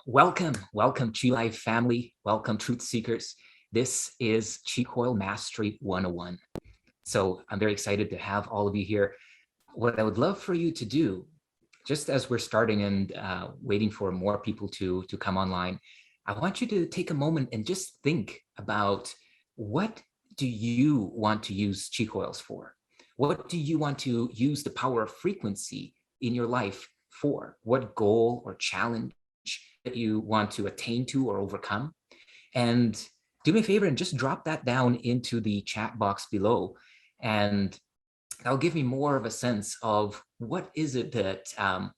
Welcome Chi Life family. Welcome Truth Seekers. This is Chi Coil Mastery 101. So I'm very excited to have all of you here. What I would love for you to do, just as we're starting and waiting for more people to come online, I want you to take a moment and just think about, what do you want to use Chi Coils for? What do you want to use the power of frequency in your life for? What goal or challenge that you want to attain to or overcome? And do me a favor and just drop that down into the chat box below, and that'll give me more of a sense of what is it that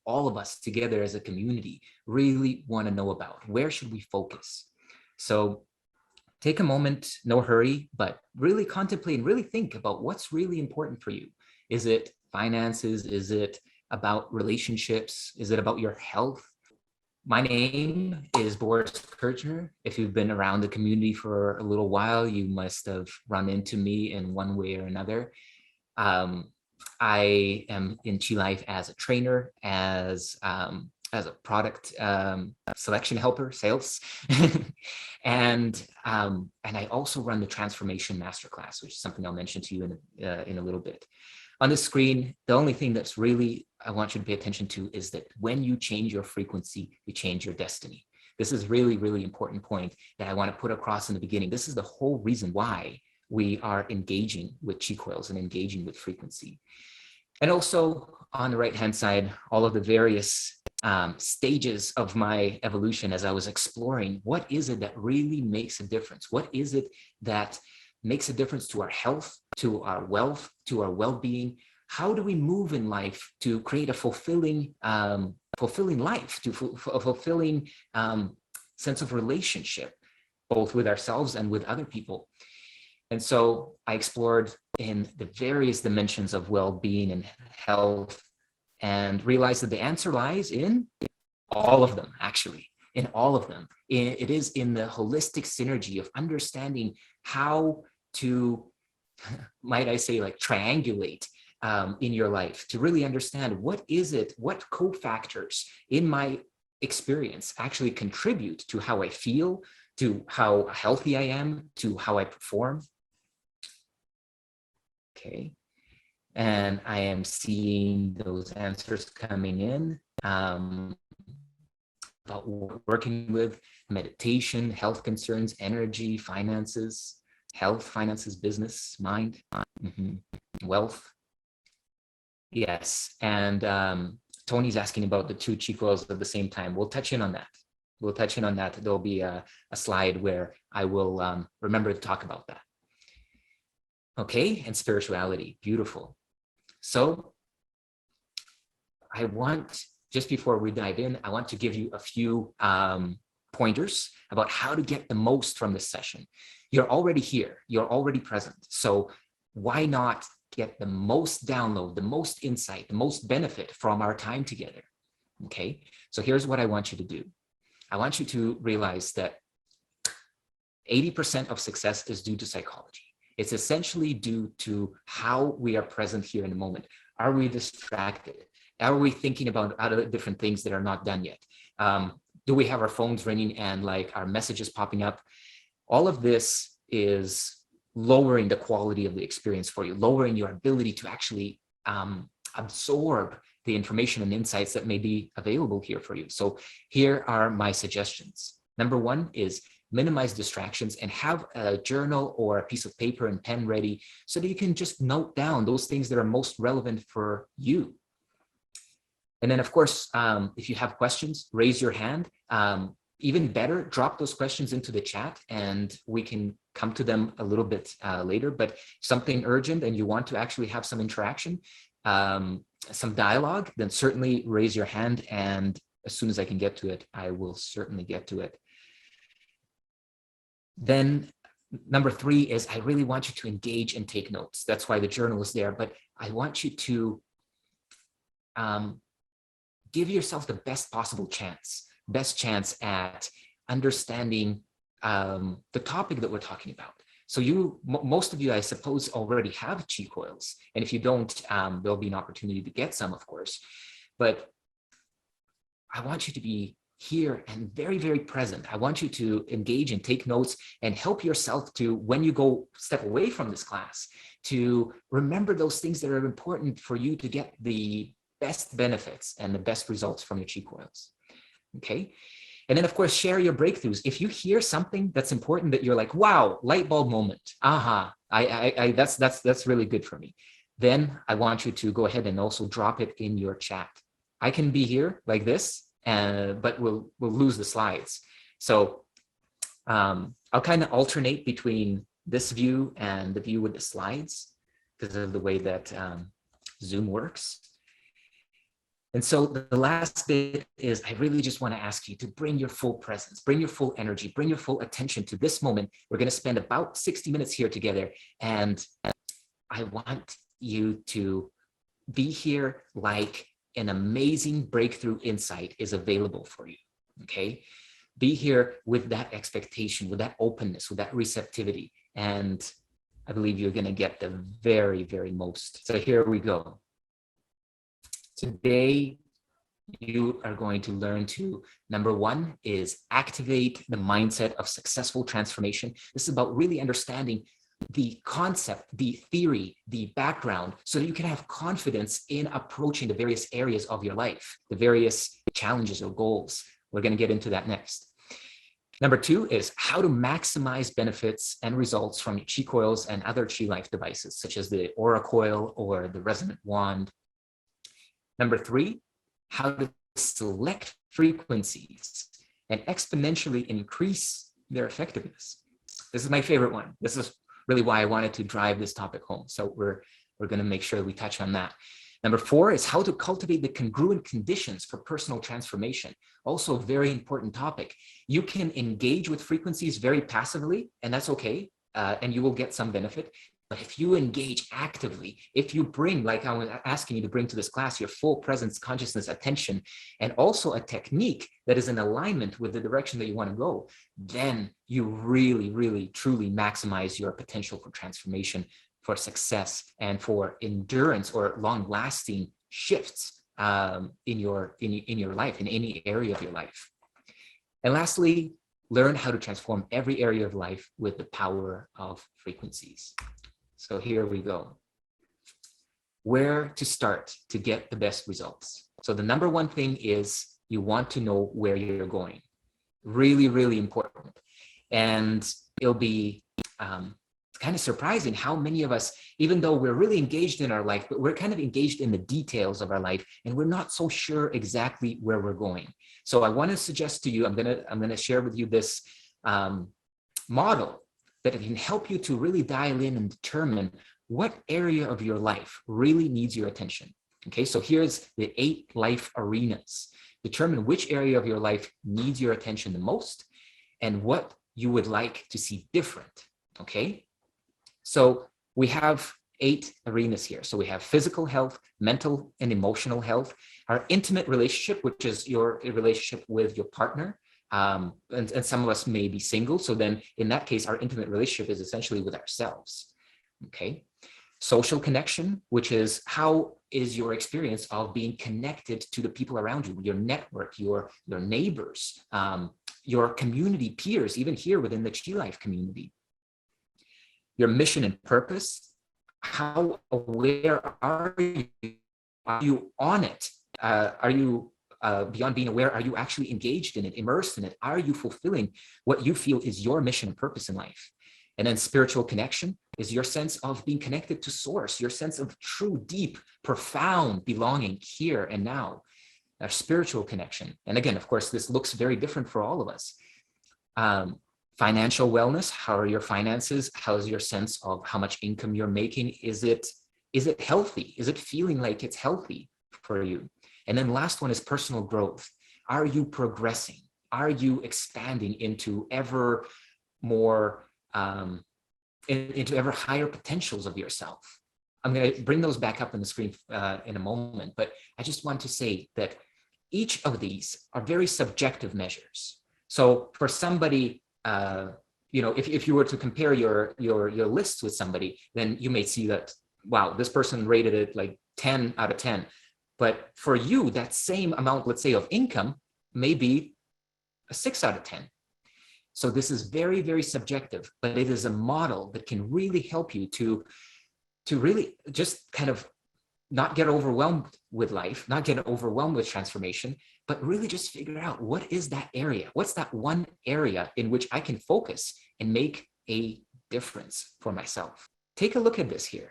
all of us together as a community really want to know about. Where should we focus? So take a moment, no hurry, but really contemplate and really think about what's really important for you. Is it finances? Is it about relationships? Is it about your health? My name is Boris Kerjner. If you've been around the community for a little while, you must have run into me in one way or another. I am in Chi Life as a trainer, as a product selection helper, sales, and I also run the Transformation Masterclass, which is something I'll mention to you in a little bit. On the screen, the only thing that's really I want you to pay attention to is that when you change your frequency, you change your destiny. This is really, really important point that I want to put across in the beginning. This is the whole reason why we are engaging with Chi Coils and engaging with frequency. And also on the right-hand side, all of the various stages of my evolution as I was exploring, what is it that really makes a difference? What is it that makes a difference to our health, to our wealth, to our well-being? How do we move in life to create a fulfilling life, to a fulfilling sense of relationship, both with ourselves and with other people? And so I explored in the various dimensions of well-being and health, and realized that the answer lies in all of them, actually, in all of them. It is in the holistic synergy of understanding how to, might I say, like triangulate in your life to really understand what is it, what cofactors in my experience actually contribute to how I feel, to how healthy I am, to how I perform. Okay, and I am seeing those answers coming in about working with meditation, health concerns, energy, finances, health, finances, business, mind, wealth. Yes, and Tony's asking about the two Chi Coils at the same time. We'll touch in on that. We'll touch in on that. There'll be a slide where I will remember to talk about that. Okay, and spirituality, beautiful. So I want, just before we dive in, I want to give you a few pointers about how to get the most from this session. You're already here, you're already present. So why not get the most download, the most insight, the most benefit from our time together? Okay, so here's what I want you to do. I want you to realize that 80% of success is due to psychology. It's essentially due to how we are present here in the moment. Are we distracted? Are we thinking about other different things that are not done yet? Do we have our phones ringing and like our messages popping up? All of this is lowering the quality of the experience for you, lowering your ability to actually absorb the information and insights that may be available here for you. So here are my suggestions. Number one is minimize distractions and have a journal or a piece of paper and pen ready so that you can just note down those things that are most relevant for you. And then, of course, if you have questions, raise your hand. Even better, drop those questions into the chat and we can come to them a little bit later. But something urgent and you want to actually have some interaction, some dialogue, then certainly raise your hand. And as soon as I can get to it, I will certainly get to it. Then number three is I really want you to engage and take notes. That's why the journal is there. But I want you to give yourself the best possible chance, best chance at understanding the topic that we're talking about. So most of you, I suppose, already have Chi Coils. And if you don't, there'll be an opportunity to get some, of course. But I want you to be here and very, very present. I want you to engage and take notes and help yourself to, when you go step away from this class, to remember those things that are important for you to get the best benefits and the best results from your chi coils. Okay. And then, of course, share your breakthroughs. If you hear something that's important that you're like, wow, light bulb moment, aha, that's really good for me, then I want you to go ahead and also drop it in your chat. I can be here like this, but we'll lose the slides. So I'll kind of alternate between this view and the view with the slides because of the way that Zoom works. And so the last bit is, I really just want to ask you to bring your full presence, bring your full energy, bring your full attention to this moment. We're going to spend about 60 minutes here together. And I want you to be here like an amazing breakthrough insight is available for you, okay? Be here with that expectation, with that openness, with that receptivity. And I believe you're going to get the very, very most. So here we go. Today, you are going to learn to, number one, is activate the mindset of successful transformation. This is about really understanding the concept, the theory, the background, so that you can have confidence in approaching the various areas of your life, the various challenges or goals. We're going to get into that next. Number two is how to maximize benefits and results from your chi coils and other chi life devices, such as the aura coil or the resonant wand. Number three, how to select frequencies and exponentially increase their effectiveness. This is my favorite one. This is really why I wanted to drive this topic home. So we're going to make sure we touch on that. Number four is how to cultivate the congruent conditions for personal transformation. Also a very important topic. You can engage with frequencies very passively, and that's okay, and you will get some benefit. But if you engage actively, if you bring, like I was asking you to bring to this class, your full presence, consciousness, attention, and also a technique that is in alignment with the direction that you want to go, then you really, really, truly maximize your potential for transformation, for success, and for endurance or long-lasting shifts in your life, in any area of your life. And lastly, learn how to transform every area of life with the power of frequencies. So here we go. Where to start to get the best results? So the number one thing is you want to know where you're going. Really, really important. And it'll be kind of surprising how many of us, even though we're really engaged in our life, but we're kind of engaged in the details of our life, and we're not so sure exactly where we're going. So I want to suggest to you, I'm gonna share with you this model that can help you to really dial in and determine what area of your life really needs your attention. Okay, so here's the 8 life arenas. Determine which area of your life needs your attention the most and what you would like to see different. Okay, so we have 8 arenas here. So we have physical health, mental and emotional health, our intimate relationship, which is your relationship with your partner. And some of us may be single. So then in that case, our intimate relationship is essentially with ourselves. Okay. Social connection, which is how is your experience of being connected to the people around you, your network, your neighbors, your community peers, even here within the Chi Life community. Your mission and purpose, how aware are you? Are you on it? Are you beyond being aware, are you actually engaged in it, immersed in it? Are you fulfilling what you feel is your mission and purpose in life? And then spiritual connection is your sense of being connected to source, your sense of true, deep, profound belonging here and now, a spiritual connection. And again, of course, this looks very different for all of us. Financial wellness, how are your finances? How is your sense of how much income you're making? Is it healthy? Is it feeling like it's healthy for you? And then last one is personal growth. Are you progressing? Are you expanding into ever more, into ever higher potentials of yourself? I'm going to bring those back up on the screen in a moment, but I just want to say that each of these are very subjective measures. So for somebody, if you were to compare your lists with somebody, then you may see that, wow, this person rated it like 10 out of 10. But for you, that same amount, let's say, of income may be a 6 out of 10. So this is very, very subjective, but it is a model that can really help you to really just kind of not get overwhelmed with life, not get overwhelmed with transformation, but really just figure out what is that area? What's that one area in which I can focus and make a difference for myself? Take a look at this here.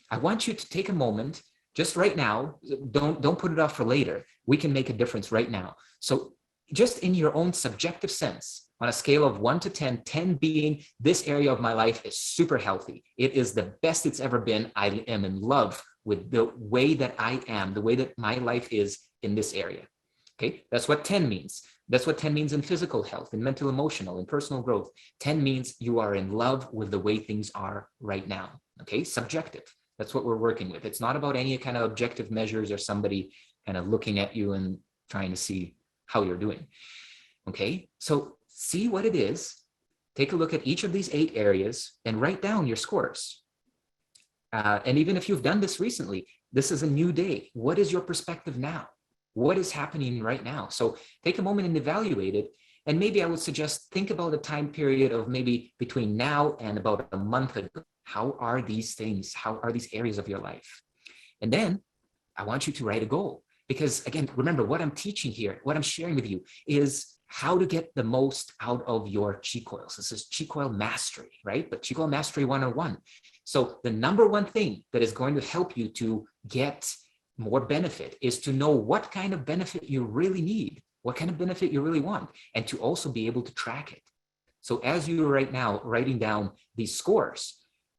I want you to take a moment just right now. Don't put it off for later. We can make a difference right now. So just in your own subjective sense, on a scale of 1 to 10, 10 being this area of my life is super healthy. It is the best it's ever been. I am in love with the way that I am, the way that my life is in this area. Okay, that's what 10 means. That's what 10 means in physical health, in mental, emotional, in personal growth. 10 means you are in love with the way things are right now. Okay, subjective. That's what we're working with. It's not about any kind of objective measures or somebody kind of looking at you and trying to see how you're doing. Okay, so see what it is. Take a look at each of these 8 areas and write down your scores. And even if you've done this recently, this is a new day. What is your perspective now? What is happening right now? So take a moment and evaluate it. And maybe I would suggest think about a time period of maybe between now and about a month ago. How are these things? How are these areas of your life? And then I want you to write a goal. Because again, remember what I'm teaching here, what I'm sharing with you is how to get the most out of your chi coils. This is chi coil mastery, right? But chi coil mastery 101. So the number one thing that is going to help you to get more benefit is to know what kind of benefit you really need, what kind of benefit you really want, and to also be able to track it. So as you are right now writing down these scores,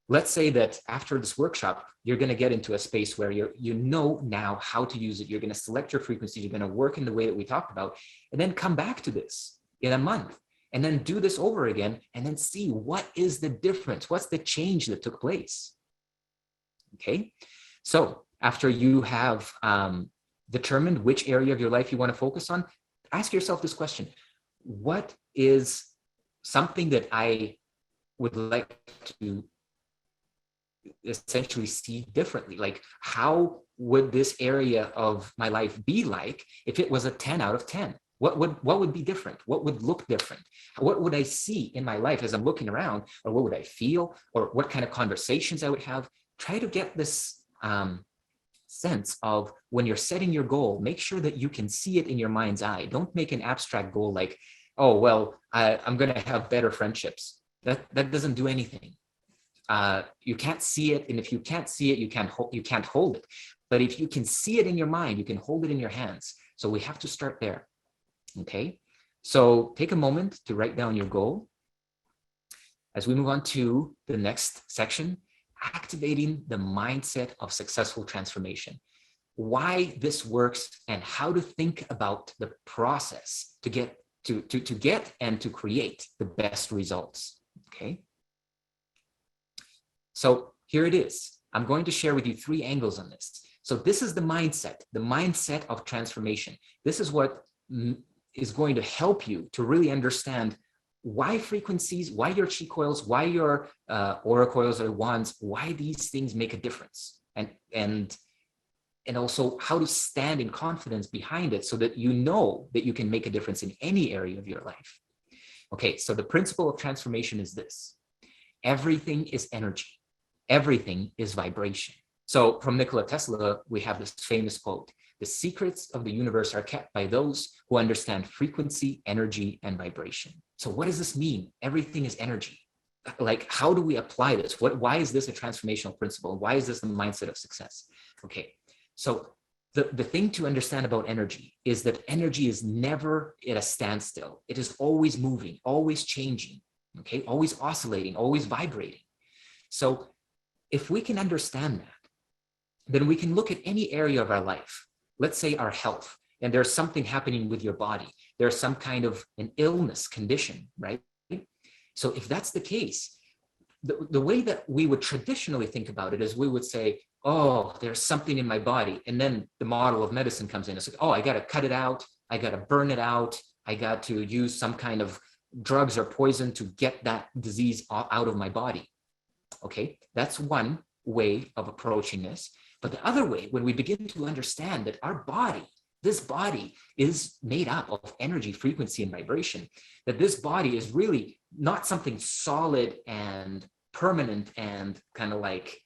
let's say that after this workshop, you're going to get into a space where you know now how to use it. You're going to select your frequencies. You're going to work in the way that we talked about, and then come back to this in a month and then do this over again and then see what is the difference. What's the change that took place? Okay. So after you have determined which area of your life you want to focus on, ask yourself this question. What is something that I would like to essentially see differently? Like, how would this area of my life be like if it was a 10 out of 10? What would be different? What would look different? What would I see in my life as I'm looking around? Or what would I feel? Or what kind of conversations I would have? Try to get this sense of when you're setting your goal, make sure that you can see it in your mind's eye. Don't make an abstract goal like, oh, well, I'm going to have better friendships. That doesn't do anything. You can't see it. And if you can't see it, you can't hold it. But if you can see it in your mind, you can hold it in your hands. So we have to start there. Okay. So take a moment to write down your goal. As we move on to the next section, activating the mindset of successful transformation. Why this works and how to think about the process to get and to create the best results. Okay. So here it is. I'm going to share with you 3 angles on this. So this is the mindset of transformation. This is what is going to help you to really understand why frequencies, why your chi coils, why your aura coils or wands, why these things make a difference, and also how to stand in confidence behind it so that you know that you can make a difference in any area of your life. Okay, so the principle of transformation is this. Everything is energy. Everything is vibration. So from Nikola Tesla, we have this famous quote: the secrets of the universe are kept by those who understand frequency, energy, and vibration. So what does this mean? Everything is energy. Like, how do we apply this? Why is this a transformational principle? Why is this the mindset of success? Okay, so the thing to understand about energy is that energy is never at a standstill. It is always moving, always changing, okay, always oscillating, always vibrating. So if we can understand that, then we can look at any area of our life. Let's say our health, and there's something happening with your body. There's some kind of an illness condition, right? So if that's the case, the way that we would traditionally think about it is we would say, oh, there's something in my body. And then the model of medicine comes in. It's like, oh, I got to cut it out. I got to burn it out. I got to use some kind of drugs or poison to get that disease out of my body. Okay, that's one way of approaching this. But the other way, when we begin to understand that our body this body is made up of energy, frequency, and vibration, that this body is really not something solid and permanent and kind of like,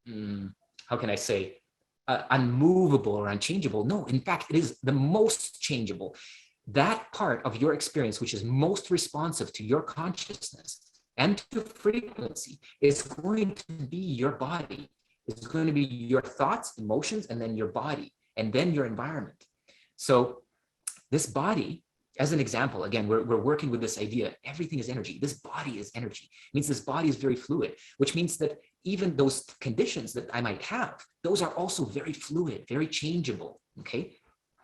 how can I say, unmovable or unchangeable. No, in fact, it is the most changeable. That part of your experience, which is most responsive to your consciousness and to frequency, is going to be your body. It's going to be your thoughts, emotions, and then your body, and then your environment. So this body, as an example, again, we're working with this idea, everything is energy. This body is energy. It means this body is very fluid, which means that even those conditions that I might have, those are also very fluid, very changeable, okay?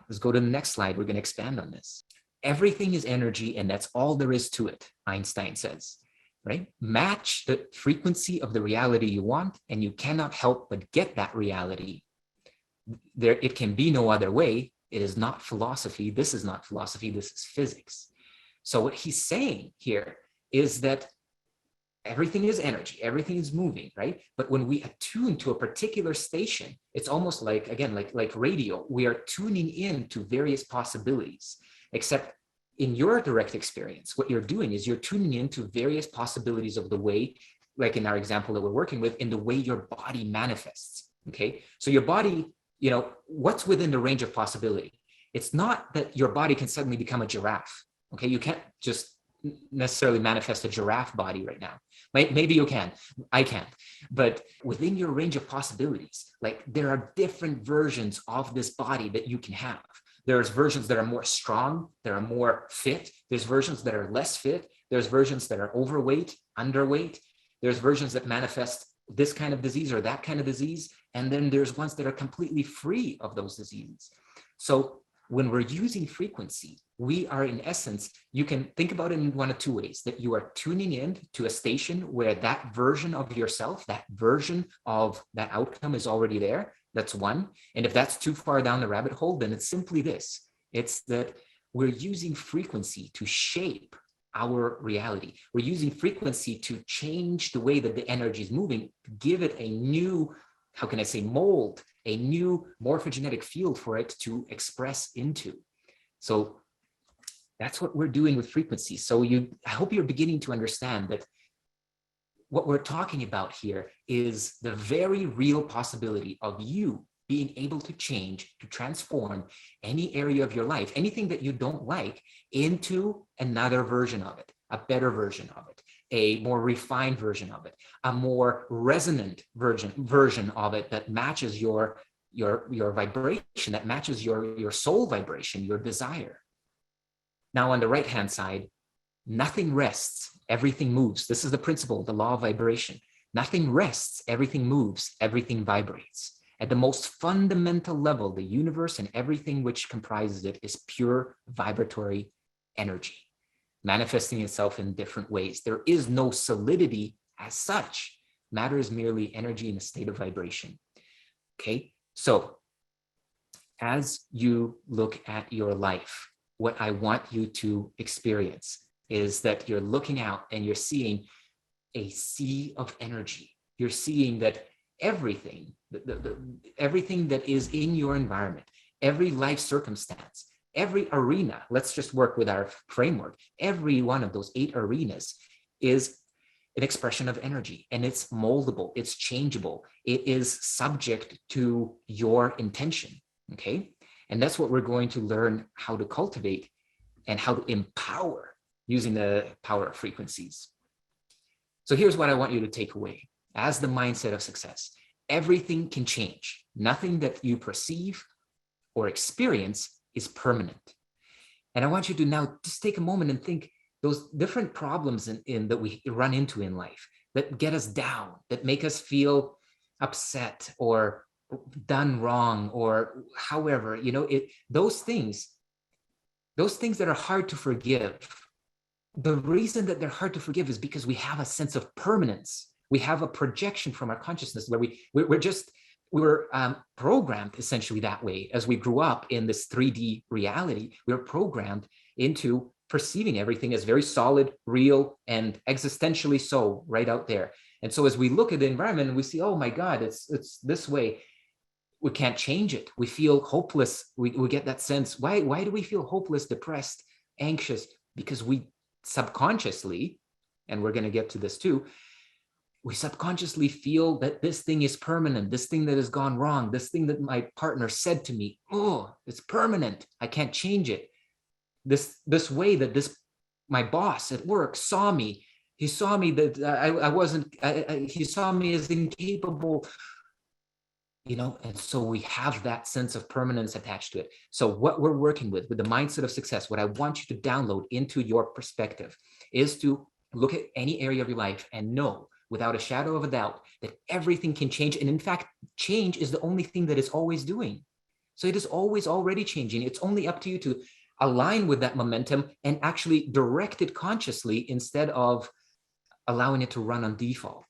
Let's go to the next slide. We're going to expand on this. Everything is energy, and that's all there is to it, Einstein says, right? Match the frequency of the reality you want, and you cannot help but get that reality. It can be no other way. It is not philosophy. This is not philosophy. This is physics. So what he's saying here is that everything is energy, everything is moving, right? But when we attune to a particular station, it's almost like, again, like radio, we are tuning in to various possibilities, except in your direct experience, what you're doing is you're tuning into various possibilities of the way, like in our example that we're working with, in the way your body manifests, okay? So your body, you know, what's within the range of possibility? It's not that your body can suddenly become a giraffe, okay? You can't just necessarily manifest a giraffe body right now. Maybe you can, I can't. But within your range of possibilities, like there are different versions of this body that you can have. There's versions that are more strong, that are more fit. There's versions that are less fit. There's versions that are overweight, underweight. There's versions that manifest this kind of disease or that kind of disease. And then there's ones that are completely free of those diseases. So when we're using frequency, we are in essence, you can think about it in one of two ways, that you are tuning in to a station where that version of yourself, that version of that outcome is already there. That's one. And if that's too far down the rabbit hole, then it's simply this. It's that we're using frequency to shape our reality. We're using frequency to change the way that the energy is moving, give it a new, how can I say, mold, a new morphogenetic field for it to express into. So that's what we're doing with frequency. So I hope you're beginning to understand that what we're talking about here is the very real possibility of you being able to change, to transform any area of your life, anything that you don't like, into another version of it, a better version of it, a more refined version of it, a more resonant version of it that matches your vibration, that matches your soul vibration, your desire. Now on the right-hand side, nothing rests, everything moves. This is the principle, the law of vibration. Nothing rests, everything moves, everything vibrates. At the most fundamental level, the universe and everything which comprises it is pure vibratory energy, manifesting itself in different ways. There is no solidity as such. Matter is merely energy in a state of vibration. Okay, so as you look at your life, what I want you to experience is that you're looking out and you're seeing a sea of energy. You're seeing that everything, everything that is in your environment, every life circumstance, every arena, let's just work with our framework, every one of those 8 arenas is an expression of energy, and it's moldable, it's changeable, it is subject to your intention, okay? And that's what we're going to learn how to cultivate and how to empower using the power of frequencies. So here's what I want you to take away as the mindset of success. Everything can change. Nothing that you perceive or experience is permanent. And I want you to now just take a moment and think those different problems that we run into in life that get us down, that make us feel upset or done wrong, or however, you know, those things that are hard to forgive. The reason that they're hard to forgive is because we have a sense of permanence. We have a projection from our consciousness where we were programmed essentially that way. As we grew up in this 3D reality, we were programmed into perceiving everything as very solid, real, and existentially so right out there. And so as we look at the environment and we see, oh my God, it's this way, we can't change it. We feel hopeless. We get that sense. Why do we feel hopeless, depressed, anxious? Because we subconsciously, and we're going to get to this too, we subconsciously feel that this thing is permanent, this thing that has gone wrong, this thing that my partner said to me, oh, it's permanent. I can't change it. This way that my boss at work saw me. He saw me that I wasn't, he saw me as incapable, you know, and so we have that sense of permanence attached to it. So what we're working with the mindset of success, what I want you to download into your perspective is to look at any area of your life and know without a shadow of a doubt that everything can change. And in fact, change is the only thing that it's always doing. So it is always already changing. It's only up to you to align with that momentum and actually direct it consciously instead of allowing it to run on default.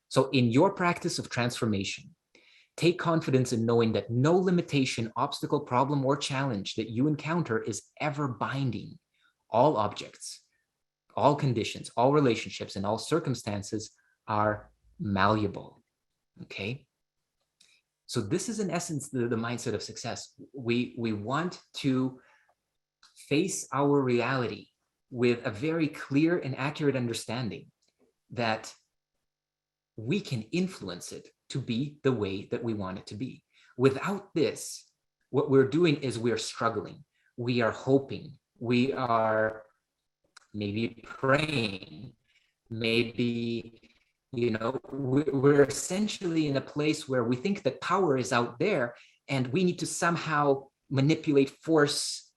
So in your practice of transformation, take confidence in knowing that no limitation, obstacle, problem, or challenge that you encounter is ever binding. All objects, all conditions, all relationships, and all circumstances are malleable, okay? So this is in essence the mindset of success. We want to face our reality with a very clear and accurate understanding that we can influence it to be the way that we want it to be. Without this, what we're doing is we're struggling. We are hoping. We are maybe praying. Maybe, you know, we're essentially in a place where we think that power is out there and we need to somehow manipulate, force,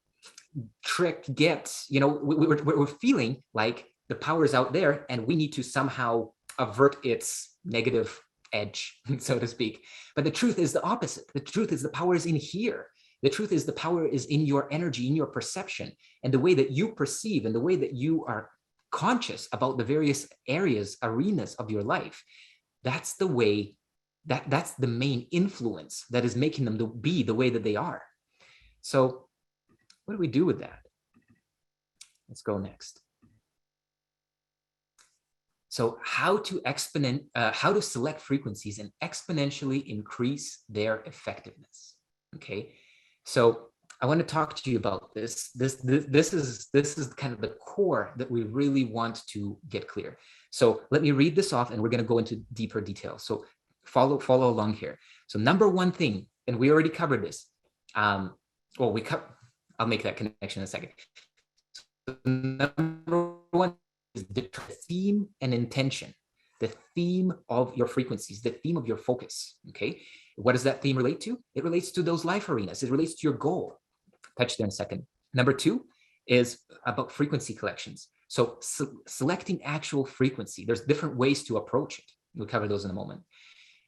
trick, get, you know, we're feeling like the power is out there and we need to somehow avert its negative edge, so to speak. But the truth is the opposite. The truth is the power is in here. The truth is the power is in your energy, in your perception, and the way that you perceive and the way that you are conscious about the various areas, arenas of your life. That's the way, that's the main influence that is making them to be the way that they are. So what do we do with that? Let's go next. So how to select frequencies and exponentially increase their effectiveness. Okay, so I want to talk to you about this. This is kind of the core that we really want to get clear. So let me read this off, and we're going to go into deeper detail. So follow along here. So number one thing, and we already covered this. I'll make that connection in a second. So number one is the theme and intention, the theme of your frequencies, the theme of your focus, okay? What does that theme relate to? It relates to those life arenas. It relates to your goal. Touch there in a second. Number two is about frequency collections. So selecting actual frequency. There's different ways to approach it. We'll cover those in a moment.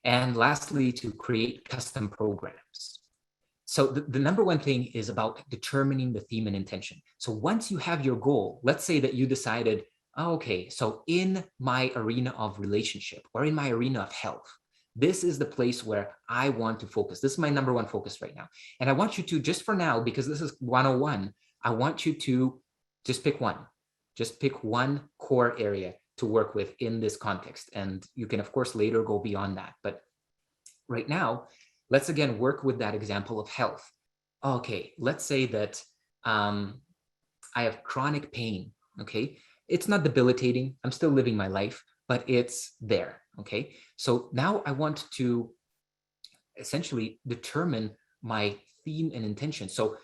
And lastly, to create custom programs. So the number one thing is about determining the theme and intention. So once you have your goal, let's say that you decided, okay, so in my arena of relationship or in my arena of health, this is the place where I want to focus. This is my number one focus right now. And I want you to, just for now, because this is 101, I want you to just pick one. Just pick one core area to work with in this context. And you can, of course, later go beyond that. But right now, let's again work with that example of health. Okay, let's say that I have chronic pain, okay? It's not debilitating. I'm still living my life, but it's there, okay? So now I want to essentially determine my theme and intention. So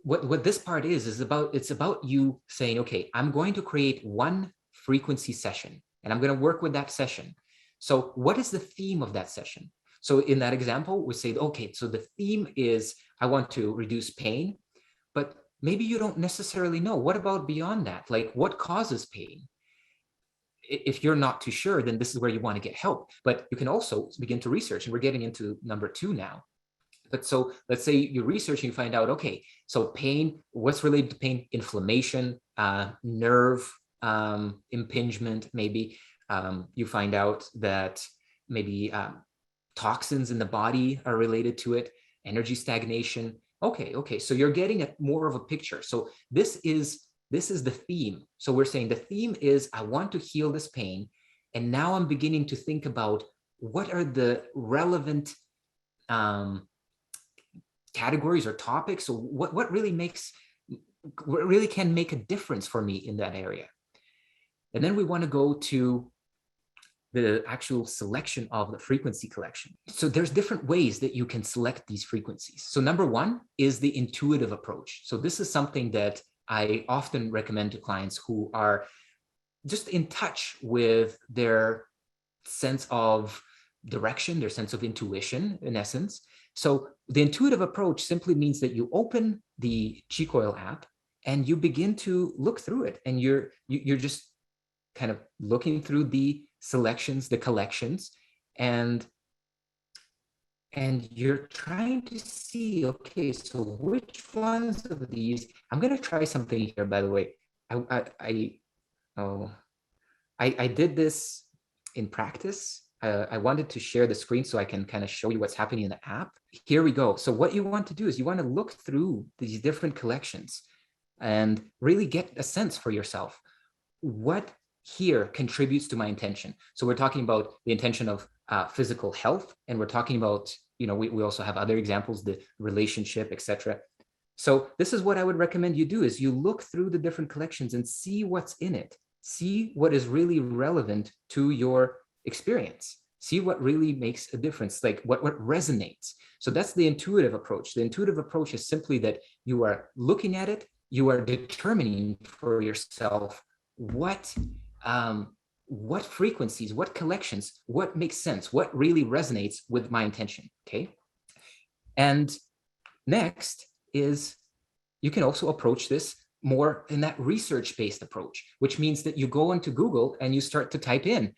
what this part is about, it's about you saying, okay, I'm going to create one frequency session and I'm going to work with that session. So what is the theme of that session? So in that example, we say, okay, so the theme is I want to reduce pain, but maybe you don't necessarily know. What about beyond that? Like what causes pain? If you're not too sure, then this is where you want to get help. But you can also begin to research, and we're getting into number two now. But so let's say you research and you find out, okay, so pain, what's related to pain? Inflammation, nerve impingement, maybe. You find out that maybe toxins in the body are related to it, energy stagnation. Okay, so you're getting more of a picture. So this is the theme. So we're saying the theme is I want to heal this pain. And now I'm beginning to think about what are the relevant categories or topics. So what really can make a difference for me in that area. And then we want to go to the actual selection of the frequency collection. So there's different ways that you can select these frequencies. So number one is the intuitive approach. So this is something that I often recommend to clients who are just in touch with their sense of direction, their sense of intuition, in essence. So the intuitive approach simply means that you open the Coil app and you begin to look through it, and you're just kind of looking through the selections, the collections, and you're trying to see, okay, so which ones of these, I'm going to try something here, by the way. I did this in practice. I wanted to share the screen so I can kind of show you what's happening in the app. Here we go. So what you want to do is you want to look through these different collections and really get a sense for yourself. What here contributes to my intention? So we're talking about the intention of physical health, and we're talking about, we also have other examples, the relationship, etc. So this is what I would recommend you do, is you look through the different collections and see what's in it. See what is really relevant to your experience. See what really makes a difference, like what resonates. So that's the intuitive approach. The intuitive approach is simply that you are looking at it, you are determining for yourself what frequencies, what collections, what makes sense, what really resonates with my intention, okay? And next is, you can also approach this more in that research-based approach, which means that you go into Google and you start to type in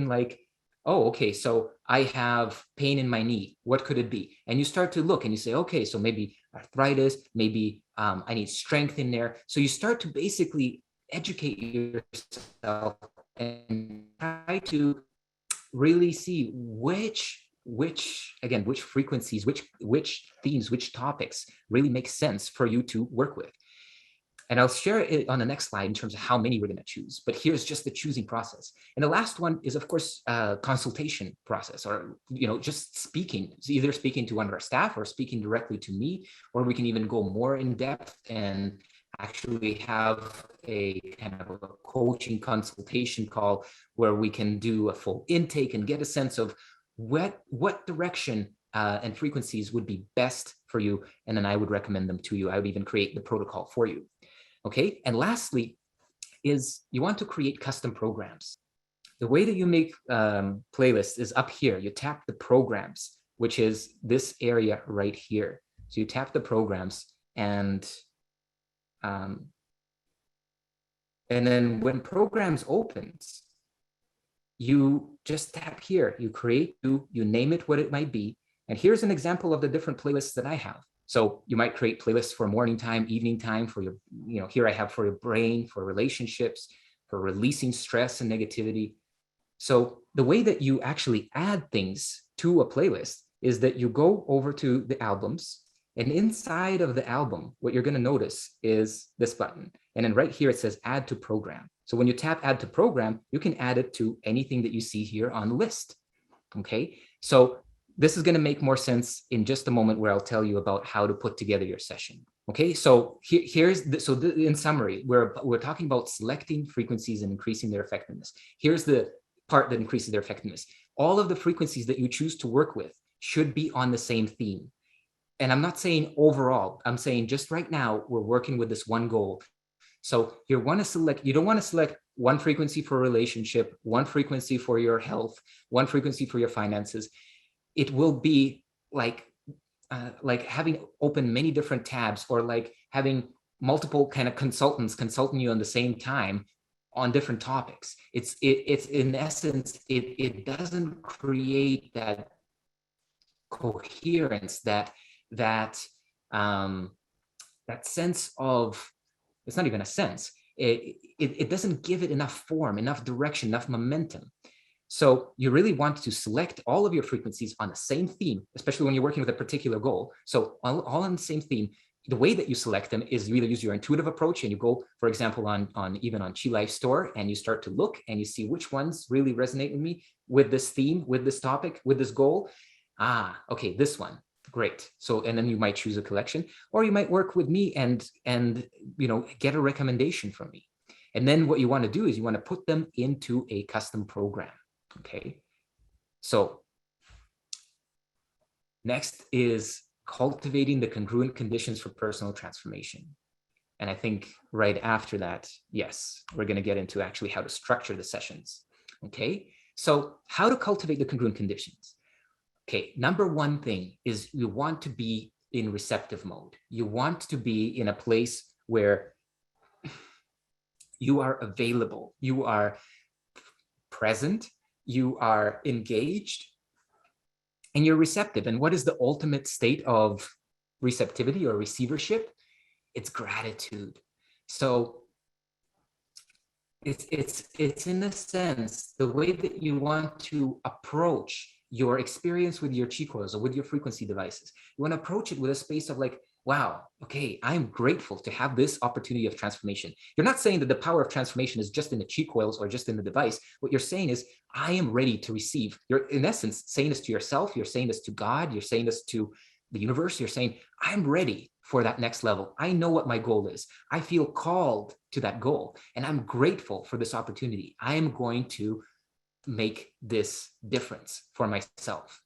like, oh, okay, so I have pain in my knee. What could it be? And you start to look and you say, okay, so maybe arthritis, maybe I need strength in there. So you start to basically educate yourself and try to really see which frequencies, which themes, which topics really make sense for you to work with. And I'll share it on the next slide in terms of how many we're going to choose. But here's just the choosing process. And the last one is, of course, consultation process, or just speaking. It's either speaking to one of our staff or speaking directly to me, or we can even go more in depth and actually have a kind of a coaching consultation call where we can do a full intake and get a sense of what direction and frequencies would be best for you. And then I would recommend them to you. I would even create the protocol for you. Okay. And lastly is, you want to create custom programs. The way that you make playlists is up here. You tap the programs, which is this area right here. So you tap the programs, and then when programs opens, you just tap here, you create, you name it what it might be. And here's an example of the different playlists that I have. So you might create playlists for morning time, evening time, for your, here I have for your brain, for relationships, for releasing stress and negativity. So the way that you actually add things to a playlist is that you go over to the albums, and inside of the album, what you're going to notice is this button. And then right here, it says add to program. So when you tap add to program, you can add it to anything that you see here on the list. Okay. So this is going to make more sense in just a moment, where I'll tell you about how to put together your session. Okay. So in summary, we're talking about selecting frequencies and increasing their effectiveness. Here's the part that increases their effectiveness. All of the frequencies that you choose to work with should be on the same theme. And I'm not saying overall, I'm saying just right now, we're working with this one goal. So you don't want to select one frequency for a relationship, one frequency for your health, one frequency for your finances. It will be like having open many different tabs, or like having multiple kind of consultants consulting you on the same time on different topics. It's in essence, it doesn't create that coherence, that sense of, it's not even a sense. It doesn't give it enough form, enough direction, enough momentum. So you really want to select all of your frequencies on the same theme, especially when you're working with a particular goal. So all on the same theme. The way that you select them is you either use your intuitive approach, and you go, for example, even on Chi Life Store, and you start to look and you see which ones really resonate with me, with this theme, with this topic, with this goal. Okay, this one. Great. So, and then you might choose a collection, or you might work with me and get a recommendation from me. And then what you want to do is you want to put them into a custom program. Okay. So next is cultivating the congruent conditions for personal transformation. And I think right after that, yes, we're going to get into actually how to structure the sessions. Okay. So how to cultivate the congruent conditions. Okay, number one thing is you want to be in receptive mode. You want to be in a place where you are available, you are present, you are engaged, and you're receptive. And what is the ultimate state of receptivity or receivership? It's gratitude. So it's in a sense the way that you want to approach your experience with your chi coils or with your frequency devices. You want to approach it with a space of like, wow, okay, I'm grateful to have this opportunity of transformation. You're not saying that the power of transformation is just in the chi coils or just in the device. What you're saying is, I am ready to receive. You're in essence saying this to yourself. You're saying this to God. You're saying this to the universe. You're saying, I'm ready for that next level. I know what my goal is. I feel called to that goal, and I'm grateful for this opportunity. I am going to make this difference for myself.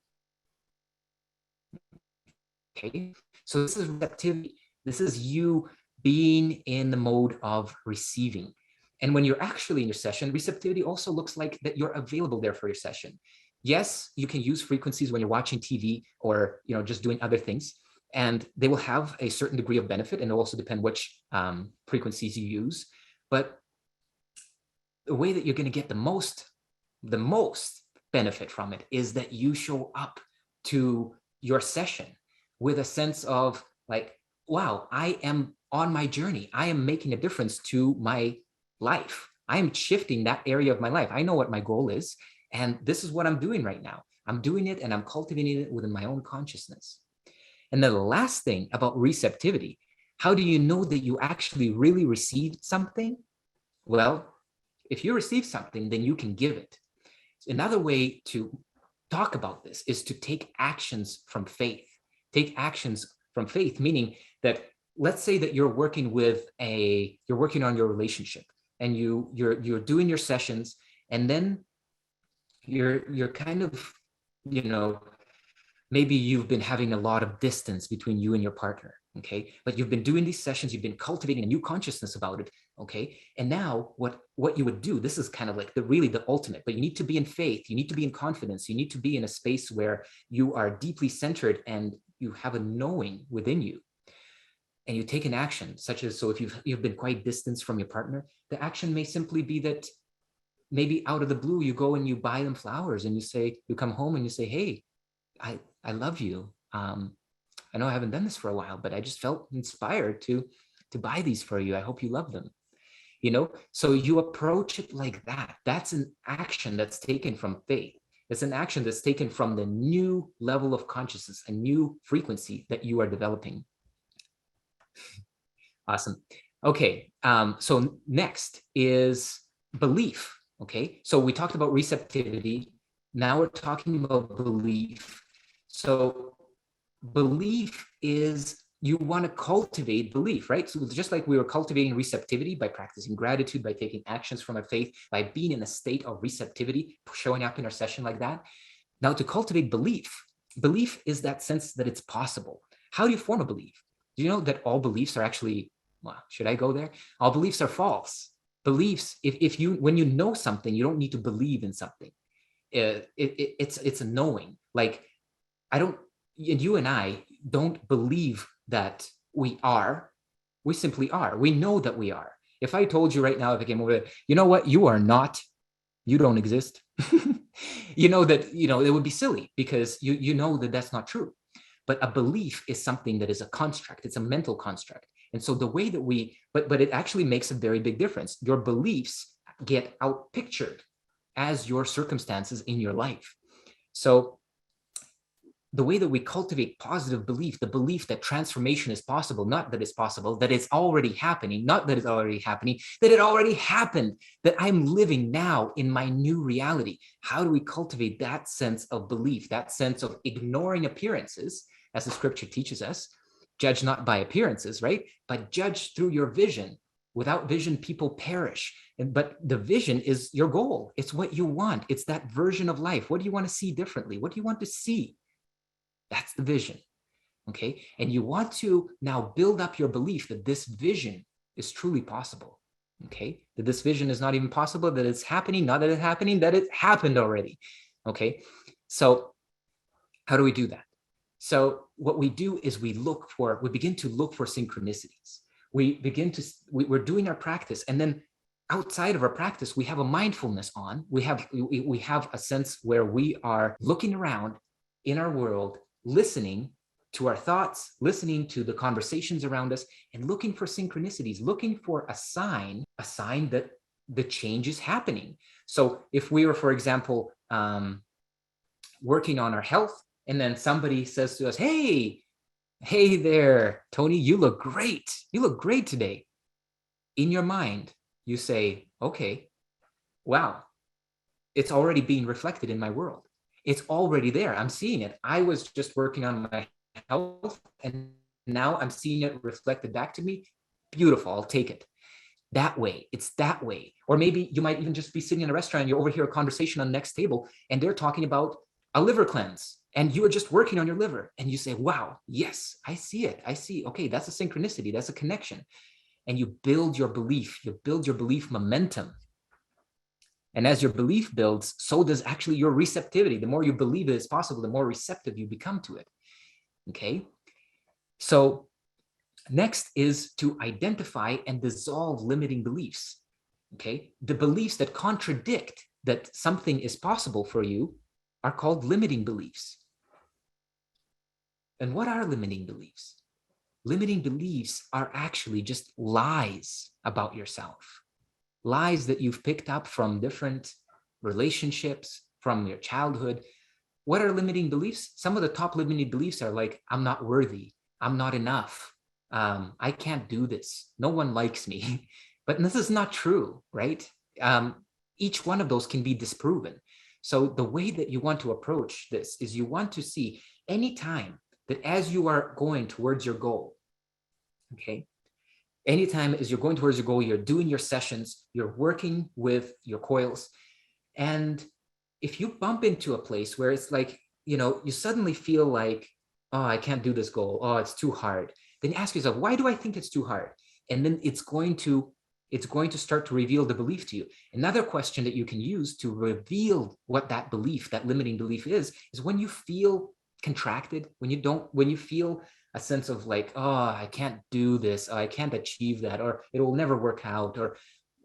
Okay, so this is receptivity. This is you being in the mode of receiving. And when you're actually in your session, receptivity also looks like that you're available there for your session. Yes, you can use frequencies when you're watching TV or just doing other things, and they will have a certain degree of benefit, and it'll also depend which frequencies you use. But the way that you're going to get the most benefit from it is that you show up to your session with a sense of like, wow, I am on my journey. I am making a difference to my life. I am shifting that area of my life. I know what my goal is, and this is what I'm doing right now. I'm doing it, and I'm cultivating it within my own consciousness. And then the last thing about receptivity, how do you know that you actually really received something? Well, if you receive something, then you can give it. Another way to talk about this is to take actions from faith. Take actions from faith, meaning that let's say that you're working on your relationship, and you're doing your sessions, and then you're kind of, maybe you've been having a lot of distance between you and your partner. Okay, but you've been doing these sessions, you've been cultivating a new consciousness about it. Okay, and now what you would do, this is kind of like the ultimate, but you need to be in faith, you need to be in confidence, you need to be in a space where you are deeply centered and you have a knowing within you, and you take an action, such as, so if you've been quite distant from your partner, the action may simply be that maybe out of the blue you go and you buy them flowers, and you come home and you say, hey, I love you. I know I haven't done this for a while, but I just felt inspired to buy these for you. I hope you love them. So you approach it like that. That's an action that's taken from faith. It's an action that's taken from the new level of consciousness, a new frequency that you are developing. Awesome. Okay. So next is belief. Okay. So we talked about receptivity. Now we're talking about belief. So belief is, you want to cultivate belief, right? So just like we were cultivating receptivity by practicing gratitude, by taking actions from our faith, by being in a state of receptivity, showing up in our session like that. Now to cultivate belief is that sense that it's possible. How do you form a belief? Do you know that all beliefs are actually, well, should I go there? All beliefs are false. Beliefs, when you know something, you don't need to believe in something. It's a knowing. Like, you and I don't believe that we simply are. We know that we are. If I told you right now, if I came over there, you know what, you are not, you don't exist. You know that, it would be silly, because you know that that's not true. But a belief is something that is a construct. It's a mental construct. And so the way that but it actually makes a very big difference. Your beliefs get out pictured as your circumstances in your life. So the way that we cultivate positive belief, the belief that transformation is possible, not that it's possible, that it's already happening, not that it's already happening, that it already happened, that I'm living now in my new reality. How do we cultivate that sense of belief, that sense of ignoring appearances, as the scripture teaches us? Judge not by appearances, right? But judge through your vision. Without vision, people perish. But the vision is your goal. It's what you want. It's that version of life. What do you want to see differently? What do you want to see? That's the vision, okay? And you want to now build up your belief that this vision is truly possible, okay? That this vision is not even possible, that it's happening, not that it's happening, that it happened already, okay? So how do we do that? So what we do is we begin to look for synchronicities. We're doing our practice, and then outside of our practice, we have a mindfulness on. We have a sense where we are looking around in our world, listening to our thoughts, listening to the conversations around us, and looking for synchronicities, looking for a sign that the change is happening. So if we were, for example, working on our health, and then somebody says to us, hey there, Tony, you look great. You look great today. In your mind, you say, okay, wow, it's already being reflected in my world. It's already there. I'm seeing it. I was just working on my health, and now I'm seeing it reflected back to me. Beautiful. I'll take it. That way. It's that way. Or maybe you might even just be sitting in a restaurant and you overhear a conversation on the next table, and they're talking about a liver cleanse, and you are just working on your liver, and you say, wow, yes, I see it. I see. Okay, that's a synchronicity. That's a connection. And you build your belief. You build your belief momentum. And as your belief builds, so does actually your receptivity. The more you believe it is possible, the more receptive you become to it. Okay? So next is to identify and dissolve limiting beliefs. Okay? The beliefs that contradict that something is possible for you are called limiting beliefs. And what are limiting beliefs? Limiting beliefs are actually just lies about yourself. Lies that you've picked up from different relationships, from your childhood. What are limiting beliefs? Some of the top limiting beliefs are like, I'm not worthy, I'm not enough, I can't do this, no one likes me. But this is not true, right? Each one of those can be disproven. So the way that you want to approach this is you want to see any time that as you are going towards your goal, okay, anytime as you're going towards your goal, you're doing your sessions, you're working with your coils, and if you bump into a place where it's like, you suddenly feel like, oh, I can't do this goal, oh, it's too hard, then ask yourself, why do I think it's too hard? And then it's going to start to reveal the belief to you. Another question that you can use to reveal what that belief, that limiting belief is when you feel contracted, when you feel a sense of like, oh, I can't do this, I can't achieve that, or it will never work out, or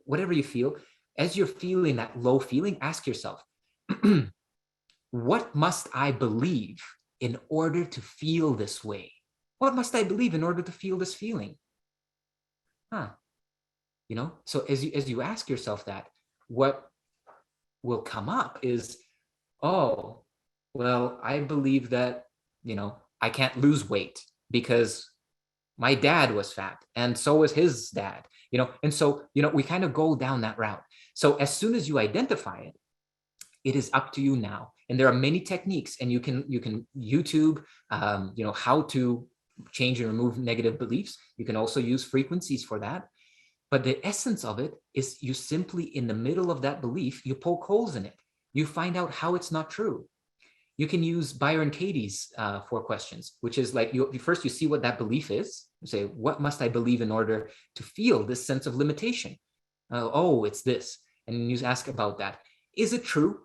whatever you feel. As you're feeling that low feeling, ask yourself, what must I believe in order to feel this way? What must I believe in order to feel this feeling? So as you ask yourself that, what will come up is, oh, well, I believe that, I can't lose weight because my dad was fat and so was his dad, and so, we kind of go down that route. So as soon as you identify it, it is up to you now. And there are many techniques, and you can YouTube, how to change and remove negative beliefs. You can also use frequencies for that. But the essence of it is you simply, in the middle of that belief, you poke holes in it. You find out how it's not true. You can use Byron Katie's 4 questions, which is like, you see what that belief is. You say, what must I believe in order to feel this sense of limitation? Oh, it's this. And you ask about that. Is it true?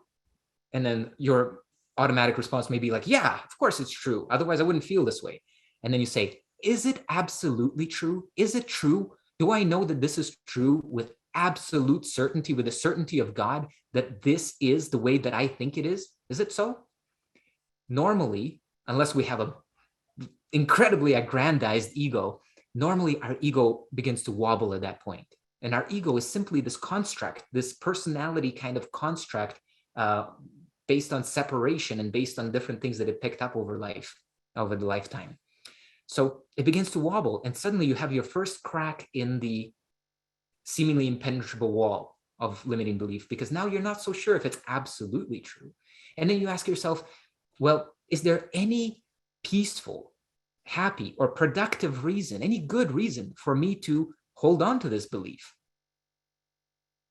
And then your automatic response may be like, yeah, of course it's true. Otherwise I wouldn't feel this way. And then you say, is it absolutely true? Is it true? Do I know that this is true with absolute certainty, with the certainty of God, that this is the way that I think it is? Is it so? Normally, unless we have an incredibly aggrandized ego, normally our ego begins to wobble at that point. And our ego is simply this construct, this personality kind of construct, based on separation and based on different things that it picked up over the lifetime. So it begins to wobble, and suddenly you have your first crack in the seemingly impenetrable wall of limiting belief, because now you're not so sure if it's absolutely true. And then you ask yourself, well, is there any peaceful, happy, or productive reason, any good reason for me to hold on to this belief?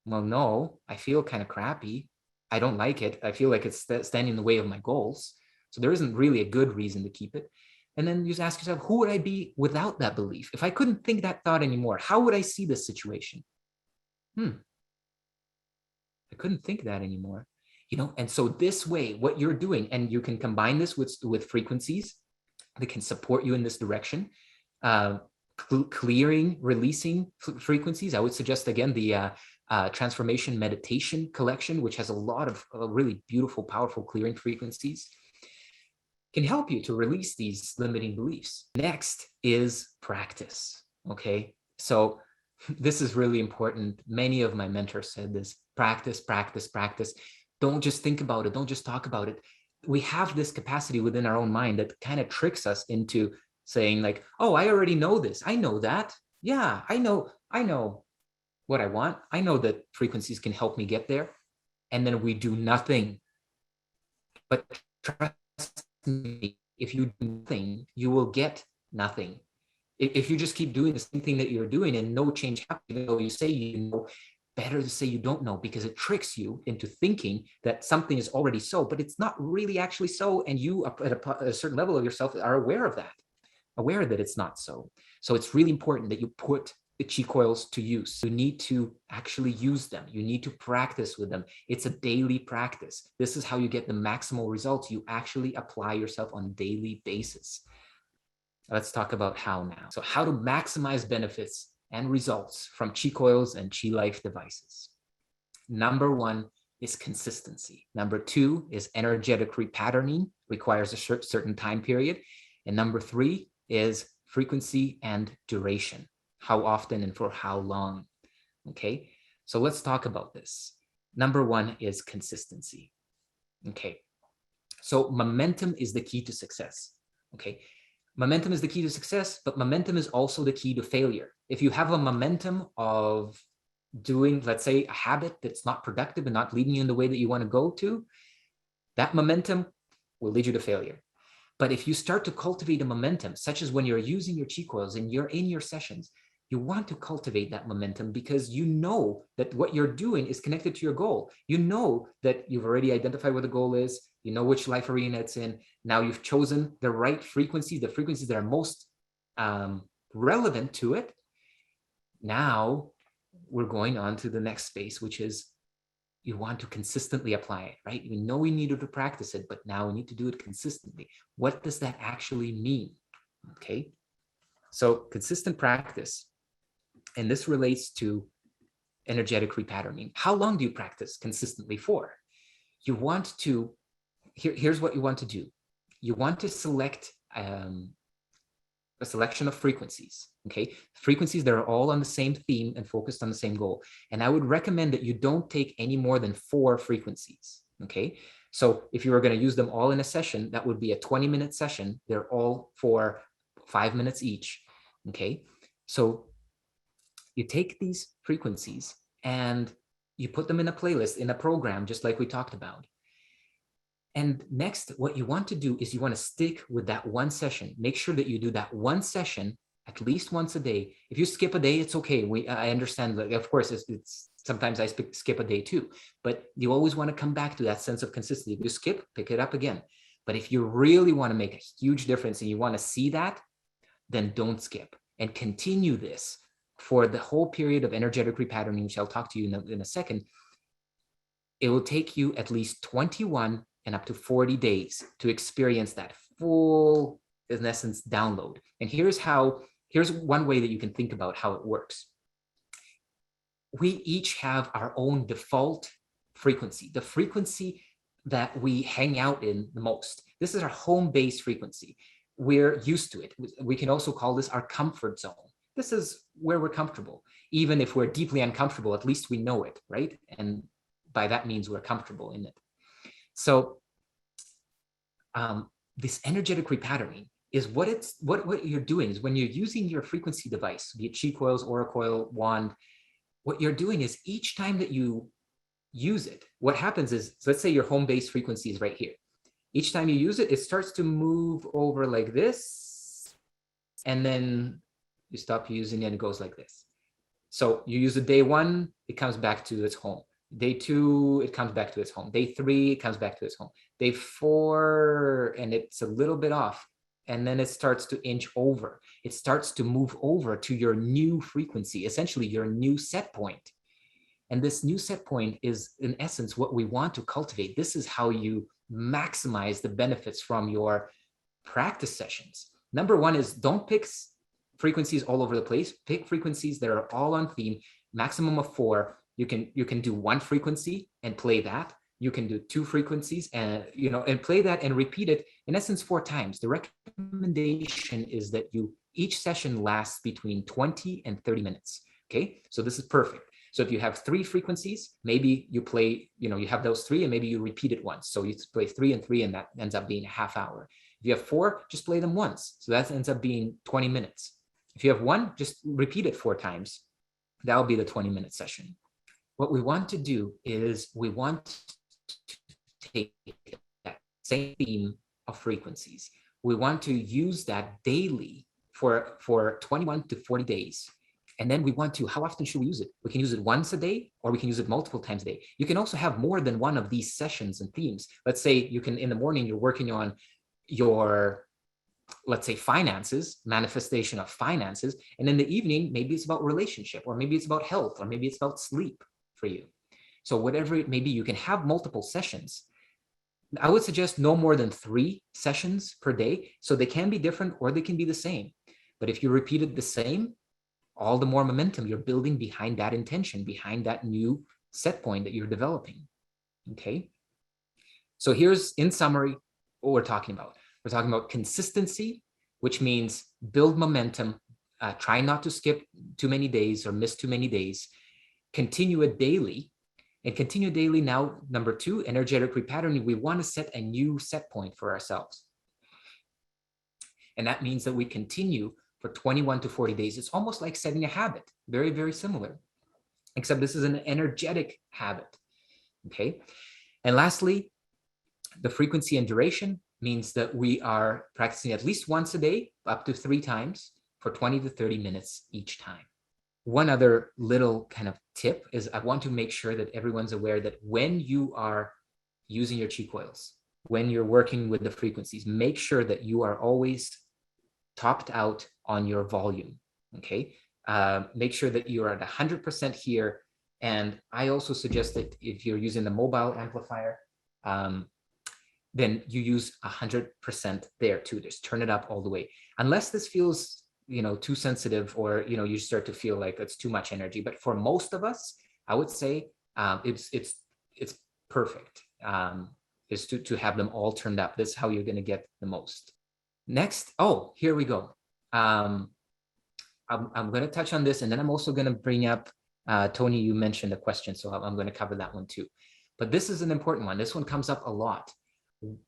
Well, no, I feel kind of crappy. I don't like it. I feel like it's standing in the way of my goals. So there isn't really a good reason to keep it. And then you just ask yourself, who would I be without that belief? If I couldn't think that thought anymore, how would I see this situation? I couldn't think that anymore. And so this way, what you're doing, and you can combine this with frequencies that can support you in this direction, clearing, releasing frequencies. I would suggest, again, the Transformation Meditation Collection, which has a lot of really beautiful, powerful clearing frequencies, can help you to release these limiting beliefs. Next is practice, okay? So this is really important. Many of my mentors said this: practice, practice, practice. Don't just think about it. Don't just talk about it. We have this capacity within our own mind that kind of tricks us into saying like, oh, I already know this. I know that. Yeah, I know what I want. I know that frequencies can help me get there. And then we do nothing. But trust me, if you do nothing, you will get nothing. If you just keep doing the same thing that you're doing and no change happens, even though you say you know, better to say you don't know, because it tricks you into thinking that something is already so, but it's not really actually so. And you, at a certain level of yourself, are aware of that, aware that it's not so. So it's really important that you put the chi coils to use. You need to actually use them. You need to practice with them. It's a daily practice. This is how you get the maximal results. You actually apply yourself on a daily basis. Let's talk about how now. So how to maximize benefits and results from chi coils and chi life devices. Number one is consistency. Number two is energetic repatterning, requires a certain time period. And number three is frequency and duration. How often and for how long? Okay, so let's talk about this. Number one is consistency. Okay, so momentum is the key to success. Okay, momentum is the key to success, but momentum is also the key to failure. If you have a momentum of doing, let's say, a habit that's not productive and not leading you in the way that you want to go to, that momentum will lead you to failure. But if you start to cultivate a momentum, such as when you're using your chi coils and you're in your sessions, you want to cultivate that momentum because you know that what you're doing is connected to your goal. You know that you've already identified what the goal is. You know which life arena it's in. Now you've chosen the right frequencies, the frequencies that are most relevant to it. Now we're going on to the next space, which is you want to consistently apply it, right? We know we needed to practice it, but now we need to do it consistently. What does that actually mean? Okay, so consistent practice. And this relates to energetic repatterning. How long do you practice consistently for? You want to, here's what you want to do. You want to select a selection of frequencies, okay? Frequencies that are all on the same theme and focused on the same goal. And I would recommend that you don't take any more than 4 frequencies, okay? So if you were going to use them all in a session, that would be a 20-minute session. They're all for 5 minutes each, okay? So you take these frequencies and you put them in a playlist, in a program, just like we talked about. And next, what you want to do is you want to stick with that one session. Make sure that you do that one session at least once a day. If you skip a day, it's okay. I understand that, of course, it's sometimes I skip a day too, but you always want to come back to that sense of consistency. If you skip, pick it up again. But if you really want to make a huge difference and you want to see that, then don't skip and continue this for the whole period of energetic repatterning, which I'll talk to you in a second. It will take you at least 21 and up to 40 days to experience that full, in essence, download. And here's one way that you can think about how it works. We each have our own default frequency, the frequency that we hang out in the most. This is our home base frequency. We're used to it. We can also call this our comfort zone. This is where we're comfortable. Even if we're deeply uncomfortable, at least we know it, right? And by that means we're comfortable in it. So this energetic repatterning is what you're doing is when you're using your frequency device, be it chi coils, aura coil, wand, what you're doing is each time that you use it, what happens is, so let's say your home base frequency is right here. Each time you use it, it starts to move over like this, and then you stop using it and it goes like this. So you use it day 1, it comes back to its home. Day 2, it comes back to its home. Day 3, it comes back to its home. Day 4, and it's a little bit off. And then it starts to inch over. It starts to move over to your new frequency, essentially your new set point. And this new set point is, in essence, what we want to cultivate. This is how you maximize the benefits from your practice sessions. Number 1 is don't pick frequencies all over the place. Pick frequencies that are all on theme, maximum of 4. You can do 1 frequency and play that. You can do 2 frequencies and and play that and repeat it in essence 4 times. The recommendation is that each session lasts between 20 and 30 minutes. Okay, so this is perfect. So if you have 3 frequencies, maybe you play, you have those 3 and maybe you repeat it once. So you play 3 and 3 and that ends up being a half hour. If you have 4, just play them once. So that ends up being 20 minutes. If you have 1, just repeat it 4 times. That'll be the 20-minute session. What we want to do is we want to take that same theme of frequencies. We want to use that daily for 21 to 40 days. And then we want to, how often should we use it? We can use it once a day, or we can use it multiple times a day. You can also have more than one of these sessions and themes. Let's say you can, in the morning, you're working on your, let's say, finances, manifestation of finances. And in the evening, maybe it's about relationship, or maybe it's about health, or maybe it's about sleep for you. So whatever it may be, you can have multiple sessions. I would suggest no more than 3 sessions per day. So they can be different or they can be the same. But if you repeat it the same, all the more momentum you're building behind that intention, behind that new set point that you're developing. Okay. So here's, in summary, what we're talking about. We're talking about consistency, which means build momentum, try not to skip too many days or miss too many days, continue it daily. And continue daily now, number 2, energetic repatterning. We want to set a new set point for ourselves. And that means that we continue for 21 to 40 days. It's almost like setting a habit. Very, very similar. Except this is an energetic habit. Okay. And lastly, the frequency and duration means that we are practicing at least once a day, up to 3 times for 20 to 30 minutes each time. One other little kind of tip is I want to make sure that everyone's aware that when you are using your chi coils, when you're working with the frequencies, make sure that you are always topped out on your volume. Okay. Make sure that you're at 100% here. And I also suggest that if you're using the mobile amplifier, then you use 100% there too. Just turn it up all the way. Unless this feels, too sensitive, or, you start to feel like it's too much energy. But for most of us, I would say it's perfect, is to have them all turned up. This is how you're going to get the most. Next, here we go. I'm going to touch on this, and then I'm also going to bring up, Tony, you mentioned a question, so I'm going to cover that one too. But this is an important one. This one comes up a lot.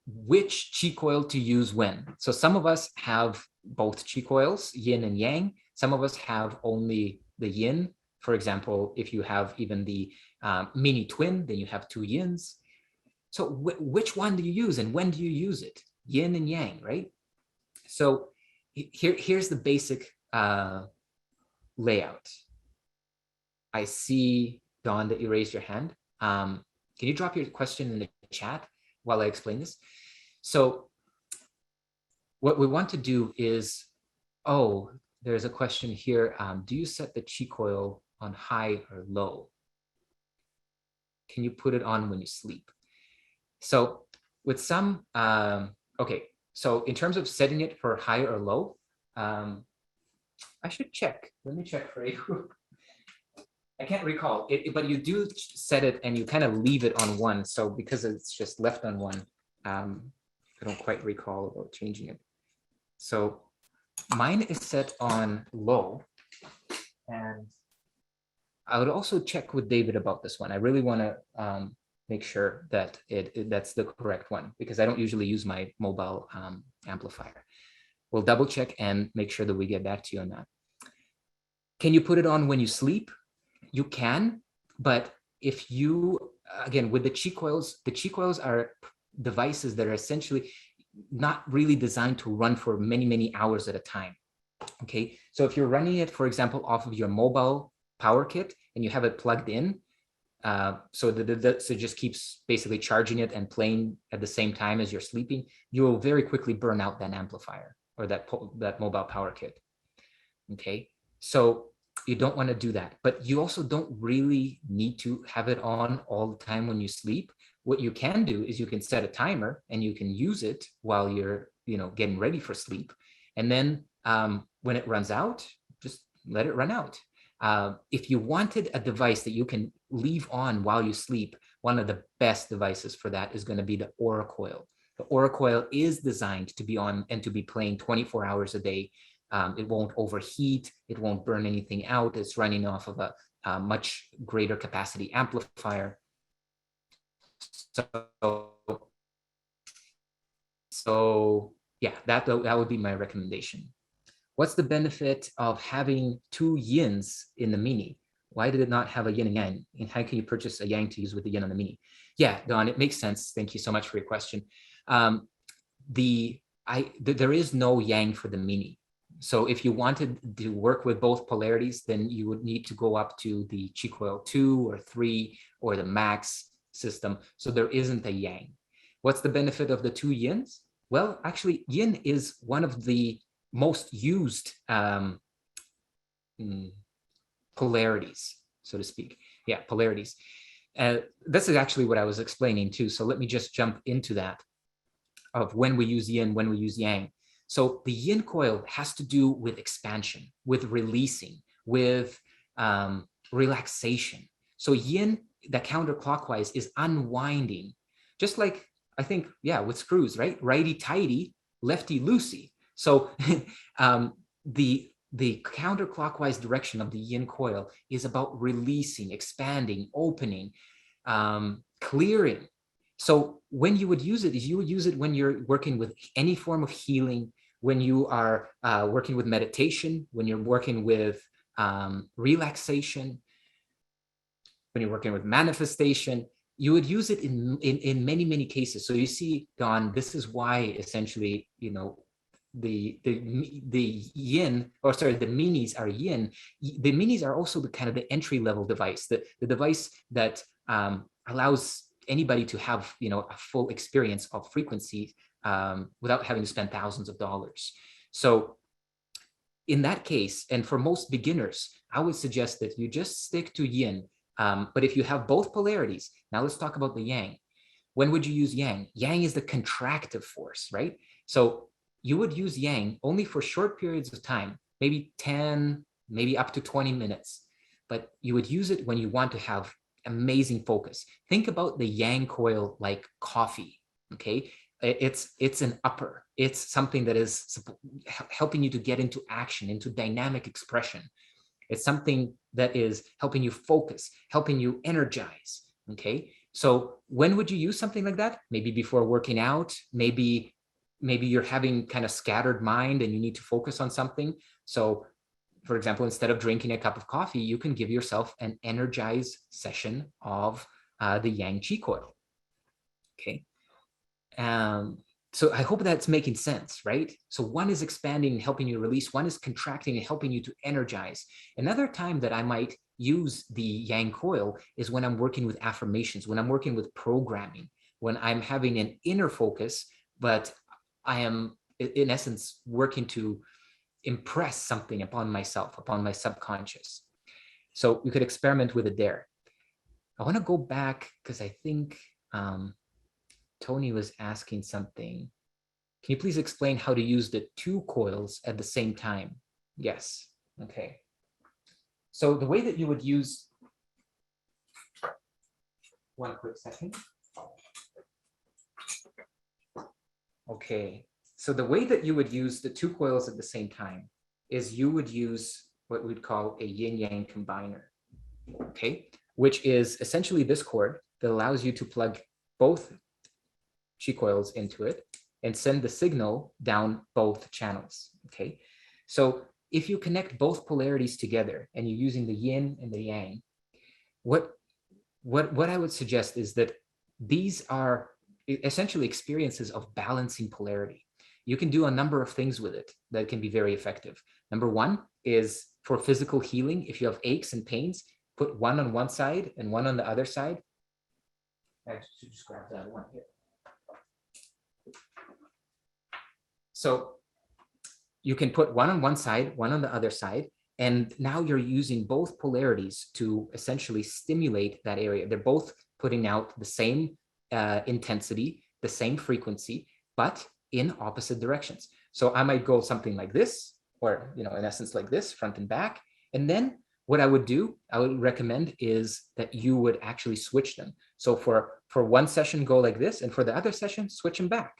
Which chi coil to use when? So some of us have both chi coils, yin and yang. Some of us have only the yin. For example, if you have even the mini twin, then you have 2 yins. So which one do you use and when do you use it? Yin and yang, right? So here's the basic layout. I see, Dawn, that you raised your hand. Can you drop your question in the chat while I explain this? So what we want to do is, there's a question here. Do you set the chi coil on high or low? Can you put it on when you sleep? So with some, okay. So in terms of setting it for high or low, I should check. Let me check for you. I can't recall it, but you do set it and you kind of leave it on 1. So because it's just left on 1, I don't quite recall about changing it. So mine is set on low, and I would also check with David about this one. I really want to make sure that that's the correct one, because I don't usually use my mobile amplifier. We'll double check and make sure that we get back to you on that. Can you put it on when you sleep? You can, but if you, again, with the Qi coils are devices that are essentially not really designed to run for many, many hours at a time. Okay, so if you're running it, for example, off of your mobile power kit and you have it plugged in, so it just keeps basically charging it and playing at the same time as you're sleeping, you will very quickly burn out that amplifier or that mobile power kit. Okay, so you don't want to do that, but you also don't really need to have it on all the time when you sleep. What you can do is you can set a timer and you can use it while you're, getting ready for sleep. And then when it runs out, just let it run out. If you wanted a device that you can leave on while you sleep, one of the best devices for that is going to be the Aura Coil. The Aura Coil is designed to be on and to be playing 24 hours a day. It won't overheat. It won't burn anything out. It's running off of a much greater capacity amplifier. So yeah, that would be my recommendation. What's the benefit of having two yins in the Mini? Why did it not have a yin and yang? And how can you purchase a yang to use with the yin on the Mini? Yeah, Don, it makes sense. Thank you so much for your question. There is no yang for the Mini. So if you wanted to work with both polarities, then you would need to go up to the Qi Coil 2 or 3 or the Max system. So there isn't a yang. What's the benefit of the two yins? Well, actually, yin is one of the most used polarities, so to speak. Yeah, polarities. This is actually what I was explaining too. So let me just jump into that of when we use yin, when we use yang. So the yin coil has to do with expansion, with releasing, with relaxation. So yin, the counterclockwise, is unwinding, just like, I think, yeah, with screws, right? Righty tighty, lefty loosey. So the counterclockwise direction of the yin coil is about releasing, expanding, opening, clearing. So when you would use it, is you would use it when you're working with any form of healing, when you are working with meditation, when you're working with relaxation, when you're working with manifestation. You would use it in many, many cases. So you see, Don, this is why essentially, the yin, or sorry, the minis are yin. The minis are also the kind of the entry level device, the device that allows anybody to have, a full experience of frequency without having to spend thousands of dollars. So in that case, and for most beginners, I would suggest that you just stick to yin. But if you have both polarities, now let's talk about the yang. When would you use yang? Yang is the contractive force, right? So you would use yang only for short periods of time, maybe 10, maybe up to 20 minutes. But you would use it when you want to have amazing focus. Think about the yang coil like coffee, okay? It's an upper. It's something that is helping you to get into action, into dynamic expression. It's something that is helping you focus, helping you energize, okay? So when would you use something like that? Maybe before working out, maybe you're having kind of scattered mind and you need to focus on something. So for example, instead of drinking a cup of coffee, you can give yourself an energized session of the Yang Qi coil, okay? So I hope that's making sense, right? So one is expanding and helping you release, one is contracting and helping you to energize. Another time that I might use the Yang coil is when I'm working with affirmations, when I'm working with programming, when I'm having an inner focus, but I am in essence working to impress something upon myself, upon my subconscious. So you could experiment with it there. I want to go back because I think Tony was asking something. Can you please explain how to use the two coils at the same time? Yes. Okay. So the way that you would use, one quick second. Okay. So the way that you would use the two coils at the same time is you would use what we'd call a yin-yang combiner, okay? Which is essentially this cord. that allows you to plug both chi coils into it and send the signal down both channels, okay? So if you connect both polarities together and you're using the yin and the yang, what I would suggest is that these are essentially experiences of balancing polarity. You can do a number of things with it that can be very effective. Number one is for physical healing. If you have aches and pains, put one on one side and one on the other side. I should just grab that one here. So you can put one on one side, one on the other side, and now you're using both polarities to essentially stimulate that area. They're both putting out the same intensity, the same frequency, but in opposite directions. So I might go something like this, or in essence like this, front and back. And then what I would recommend is that you would actually switch them. So for one session, go like this, and for the other session, switch them back.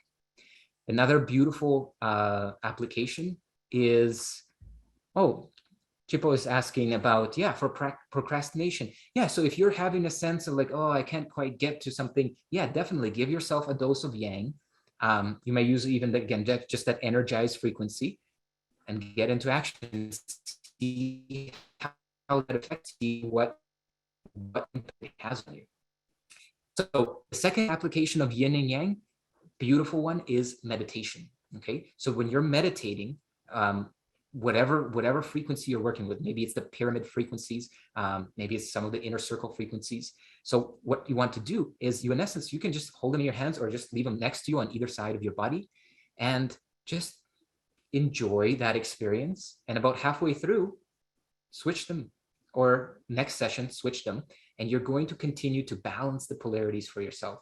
Another beautiful application is, Chipo is asking about, for procrastination. Yeah, so if you're having a sense of like, I can't quite get to something, definitely give yourself a dose of yang. You may use even, again, just that energized frequency and get into action. See how that affects you, what impact it has on you. So the second application of yin and yang, beautiful one, is meditation. Okay, so when you're meditating, whatever frequency you're working with, maybe it's the pyramid frequencies, maybe it's some of the inner circle frequencies. So what you want to do is in essence, you can just hold them in your hands or just leave them next to you on either side of your body and just enjoy that experience. And about halfway through, switch them, or next session, switch them, and you're going to continue to balance the polarities for yourself.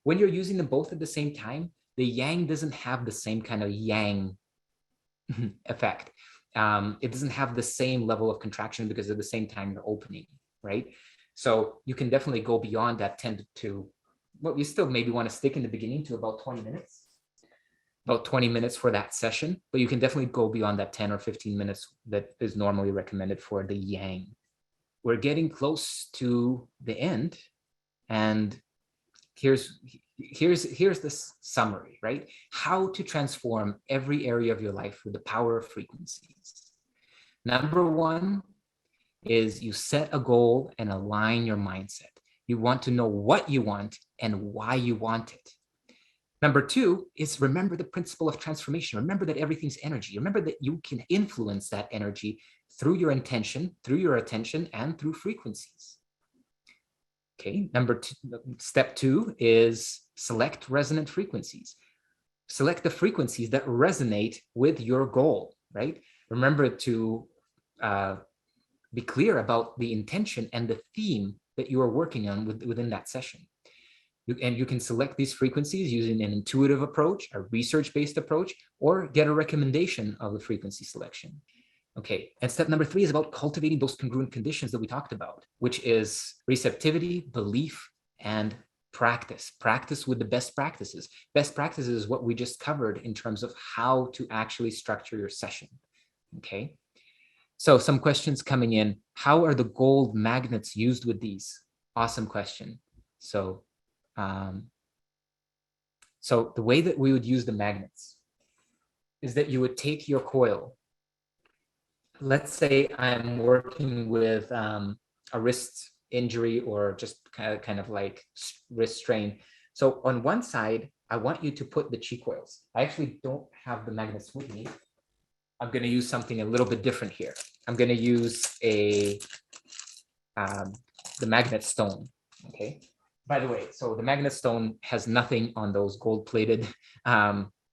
When you're using them both at the same time, the yang doesn't have the same kind of yang effect. It doesn't have the same level of contraction because at the same time you're opening, right? So you can definitely go beyond that 10 to, you still maybe want to stick in the beginning to about 20 minutes. About 20 minutes for that session, but you can definitely go beyond that 10 or 15 minutes that is normally recommended for the yang. We're getting close to the end, and here's the summary, right? How to transform every area of your life with the power of frequencies. Number one is you set a goal and align your mindset. You want to know what you want and why you want it. Number two is remember the principle of transformation. Remember that everything's energy. Remember that you can influence that energy through your intention, through your attention, and through frequencies. Okay, step two is select resonant frequencies. Select the frequencies that resonate with your goal, right? Remember to be clear about the intention and the theme that you are working on within that session. And you can select these frequencies using an intuitive approach, a research-based approach, or get a recommendation of the frequency selection. Okay, and step number three is about cultivating those congruent conditions that we talked about, which is receptivity, belief, and practice. Practice with the best practices. Best practices is what we just covered in terms of how to actually structure your session. Okay, so some questions coming in. How are the gold magnets used with these? Awesome question. So the way that we would use the magnets is that you would take your coil. Let's say I'm working with a wrist injury or just kind of like wrist strain. So on one side, I want you to put the chi coils. I actually don't have the magnets with me. I'm going to use something a little bit different here. I'm going to use the magnet stone. Okay. By the way, so the magnet stone has nothing on those gold-plated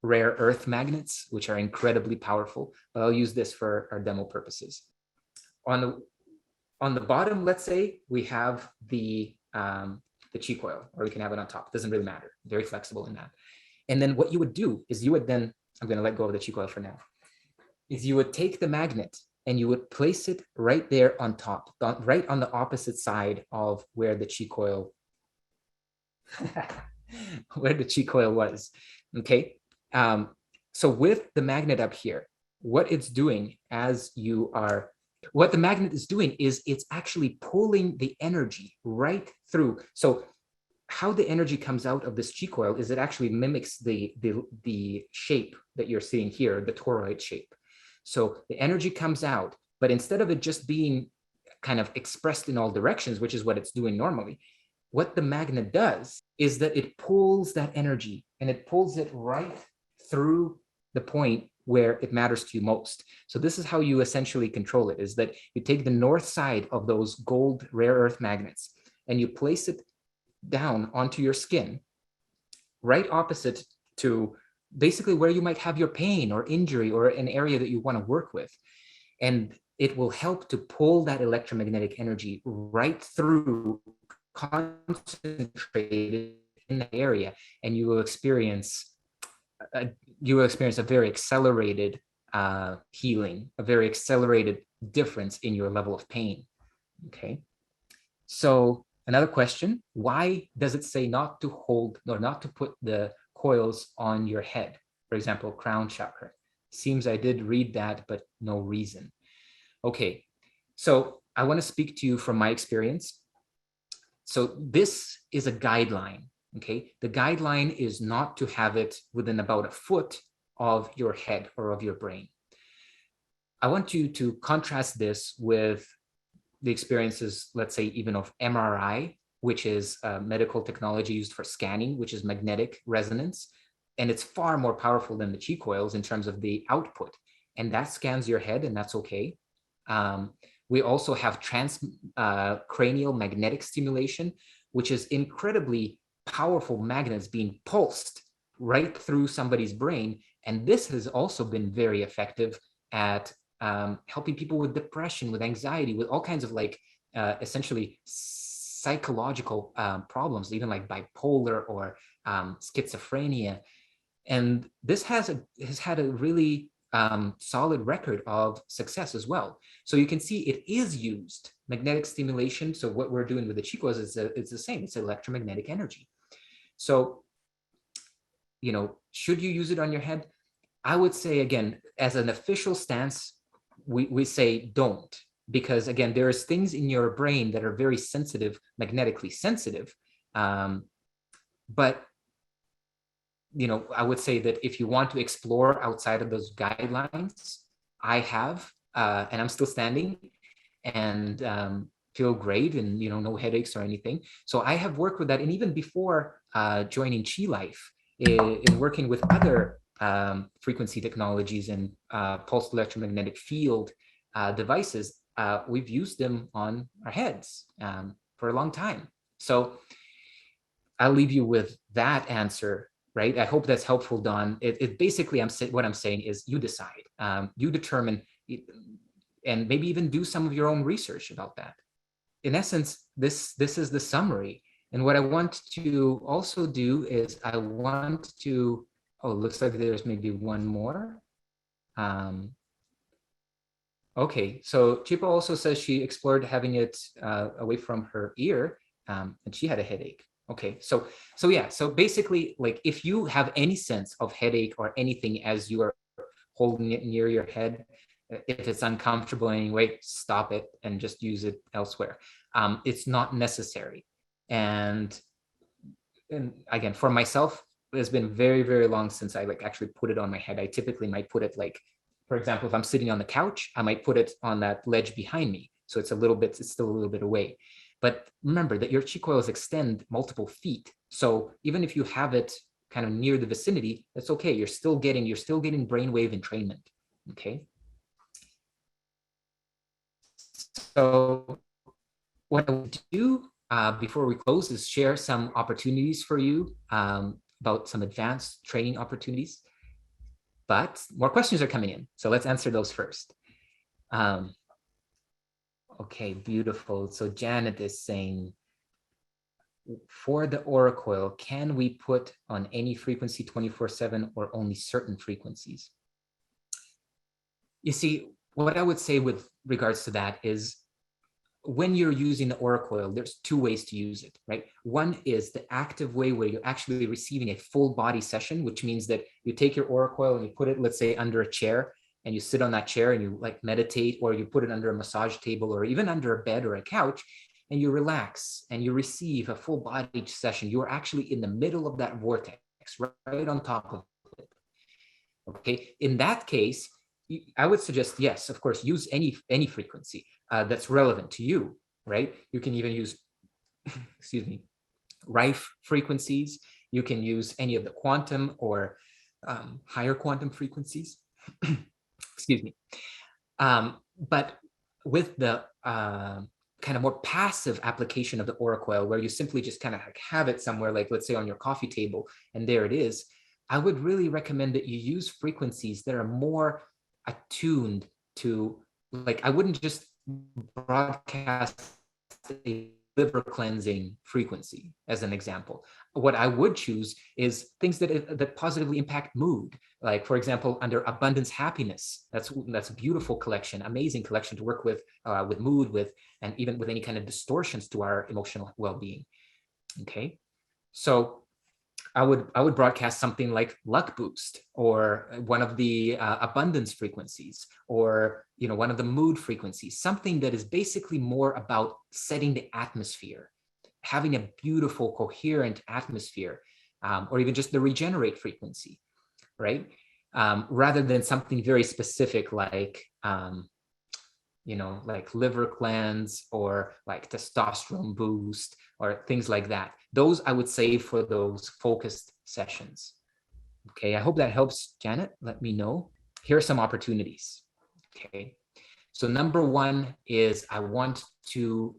rare earth magnets, which are incredibly powerful, but I'll use this for our demo purposes. On the bottom, let's say we have the chi coil, or we can have it on top. It doesn't really matter. Very flexible in that. And then what you would do is you would then, I'm going to let go of the chi coil for now, is you would take the magnet and you would place it right there on top, right on the opposite side of where the chi coil was. Okay. So with the magnet up here, what it's doing what the magnet is doing is it's actually pulling the energy right through. So how the energy comes out of this chi coil is it actually mimics the shape that you're seeing here, the toroid shape. So the energy comes out, but instead of it just being kind of expressed in all directions, which is what it's doing normally, what the magnet does is that it pulls that energy and it pulls it right through the point where it matters to you most. So this is how you essentially control it, is that you take the north side of those gold rare earth magnets and you place it down onto your skin, right opposite to basically where you might have your pain or injury or an area that you want to work with. And it will help to pull that electromagnetic energy right through, concentrated in the area, and you will experience a very accelerated healing, a very accelerated difference in your level of pain. Okay. So another question, why does it say not to hold or not to put the coils on your head? For example, crown chakra. Seems I did read that, but no reason. Okay, so I want to speak to you from my experience. So this is a guideline, okay? The guideline is not to have it within about a foot of your head or of your brain. I want you to contrast this with the experiences, let's say, even of MRI, which is medical technology used for scanning, which is magnetic resonance. And it's far more powerful than the chi coils in terms of the output. And that scans your head, and that's okay. We also have transcranial magnetic stimulation, which is incredibly powerful magnets being pulsed right through somebody's brain. And this has also been very effective at helping people with depression, with anxiety, with all kinds of essentially psychological problems, even like bipolar or schizophrenia. And this has had a really solid record of success as well. So you can see it is used, magnetic stimulation. So what we're doing with the chi coils is it's the same, it's electromagnetic energy. So, should you use it on your head? I would say, again, as an official stance, we say don't, because again, there's things in your brain that are very sensitive, magnetically sensitive. But I would say that if you want to explore outside of those guidelines, I have, and I'm still standing and feel great, and no headaches or anything. So I have worked with that, and even before joining Chi Life, in working with other frequency technologies and pulsed electromagnetic field devices, we've used them on our heads for a long time. So I'll leave you with that answer, right? I hope that's helpful, Don. It basically, what I'm saying is you decide, you determine, and maybe even do some of your own research about that. In essence, this is the summary. And what I want to also do is I want to, oh, looks like there's maybe one more. Okay, so Chipa also says she explored having it away from her ear, and she had a headache. Okay, so yeah, so basically, like, if you have any sense of headache or anything as you are holding it near your head, if it's uncomfortable anyway, stop it and just use it elsewhere. It's not necessary. And again, for myself, it's been very, very long since I actually put it on my head. I typically might put it for example, if I'm sitting on the couch, I might put it on that ledge behind me. So it's still a little bit away. But remember that your chi coils extend multiple feet. So even if you have it kind of near the vicinity, that's okay. You're still getting brainwave entrainment. Okay. So what I would do before we close is share some opportunities for you about some advanced training opportunities. But more questions are coming in, so let's answer those first. Okay, beautiful. So Janet is saying, for the Aura Coil, can we put on any frequency 24/7 or only certain frequencies? You see, what I would say with regards to that is, when you're using the Aura Coil, there's two ways to use it, right? One is the active way, where you're actually receiving a full body session, which means that you take your Aura Coil and you put it, let's say, under a chair, and you sit on that chair and you meditate, or you put it under a massage table or even under a bed or a couch, and you relax and you receive a full body session, you're actually in the middle of that vortex, right on top of it. Okay, in that case, I would suggest, yes, of course, use any frequency that's relevant to you, right? You can even use, excuse me, Rife frequencies. You can use any of the quantum or higher quantum frequencies. Excuse me. But with the kind of more passive application of the aura coil, where you simply just kind of have it somewhere, like let's say on your coffee table, and there it is, I would really recommend that you use frequencies that are more attuned to, like, I wouldn't just broadcast a liver cleansing frequency as an example. What I would choose is things that positively impact mood. Like, for example, under abundance happiness, that's a beautiful collection, amazing collection to work with mood, with, and even with any kind of distortions to our emotional well-being. Okay, so I would broadcast something like luck boost, or one of the abundance frequencies, or one of the mood frequencies, something that is basically more about setting the atmosphere, having a beautiful coherent atmosphere, or even just the regenerate frequency, right? Rather than something very specific like like liver cleanse or like testosterone boost or things like that. Those I would save for those focused sessions. Okay, I hope that helps, Janet. Let me know. Here are some opportunities. Okay, so number one is I want to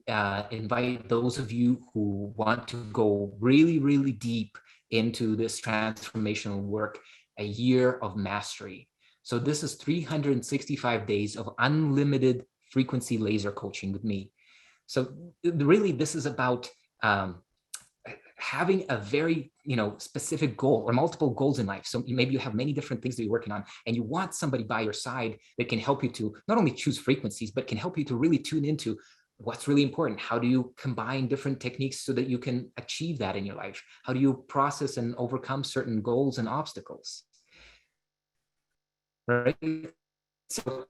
invite those of you who want to go really, really deep into this transformational work, a year of mastery. So this is 365 days of unlimited frequency laser coaching with me. So really, this is about having a very specific goal or multiple goals in life. So maybe you have many different things that you're working on, and you want somebody by your side that can help you to not only choose frequencies, but can help you to really tune into what's really important. How do you combine different techniques so that you can achieve that in your life? How do you process and overcome certain goals and obstacles? Right? So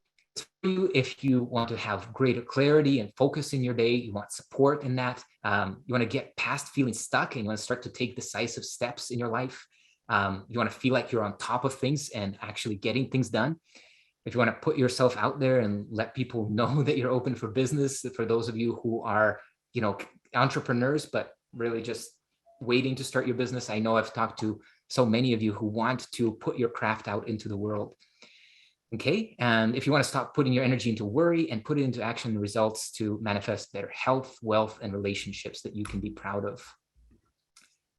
if you want to have greater clarity and focus in your day, you want support in that, you want to get past feeling stuck and you want to start to take decisive steps in your life, you want to feel like you're on top of things and actually getting things done. If you want to put yourself out there and let people know that you're open for business, for those of you who are entrepreneurs but really just waiting to start your business. I know I've talked to so many of you who want to put your craft out into the world. Okay, and if you want to stop putting your energy into worry and put it into action and results to manifest better health, wealth, and relationships that you can be proud of.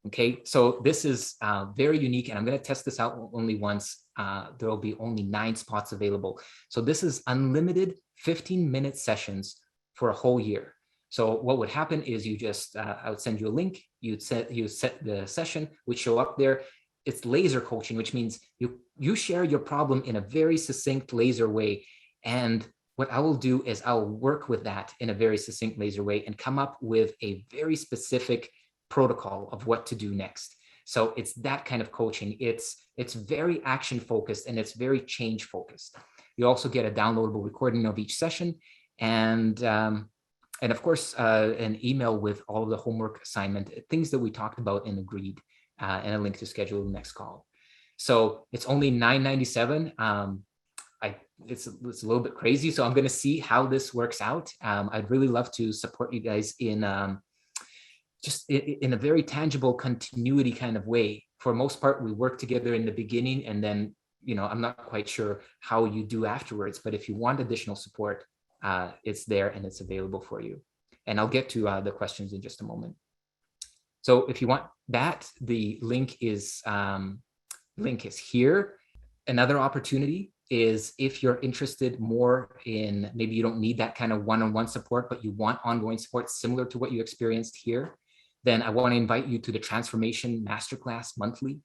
Okay, so this is very unique, and I'm going to test this out only once. There will be only 9 spots available. So this is unlimited 15-minute sessions for a whole year. So what would happen is you just, I would send you a link, you set the session, would show up there. It's laser coaching, which means you share your problem in a very succinct laser way. And what I will do is I'll work with that in a very succinct laser way and come up with a very specific protocol of what to do next. So it's that kind of coaching. It's very action focused and it's very change focused. You also get a downloadable recording of each session, and of course an email with all of the homework assignment, things that we talked about and agreed. And a link to schedule the next call. So it's only $9.97. It's a little bit crazy. So I'm going to see how this works out. I'd really love to support you guys in just in a very tangible continuity kind of way. For most part, we work together in the beginning, and then I'm not quite sure how you do afterwards. But if you want additional support, it's there and it's available for you. And I'll get to the questions in just a moment. So if you want that, the link is here. Another opportunity is if you're interested more in, maybe you don't need that kind of one-on-one support, but you want ongoing support similar to what you experienced here, then I want to invite you to the Transformation Masterclass monthly.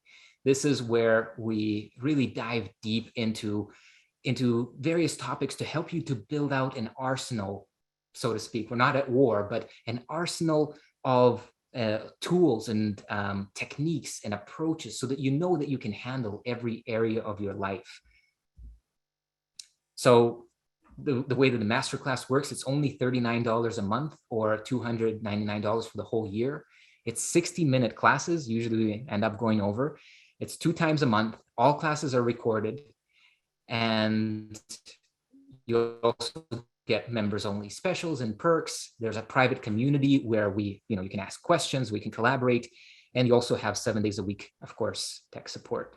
This is where we really dive deep into various topics to help you to build out an arsenal, so to speak. We're not at war, but an arsenal of tools and techniques and approaches so that you know that you can handle every area of your life. So the way that the Masterclass works, it's only $39 a month or $299 for the whole year. It's 60-minute classes. Usually we end up going over. It's 2 times a month. All classes are recorded. And you'll also get members only specials and perks. There's a private community where you can ask questions, we can collaborate. And you also have 7 days a week, of course, tech support.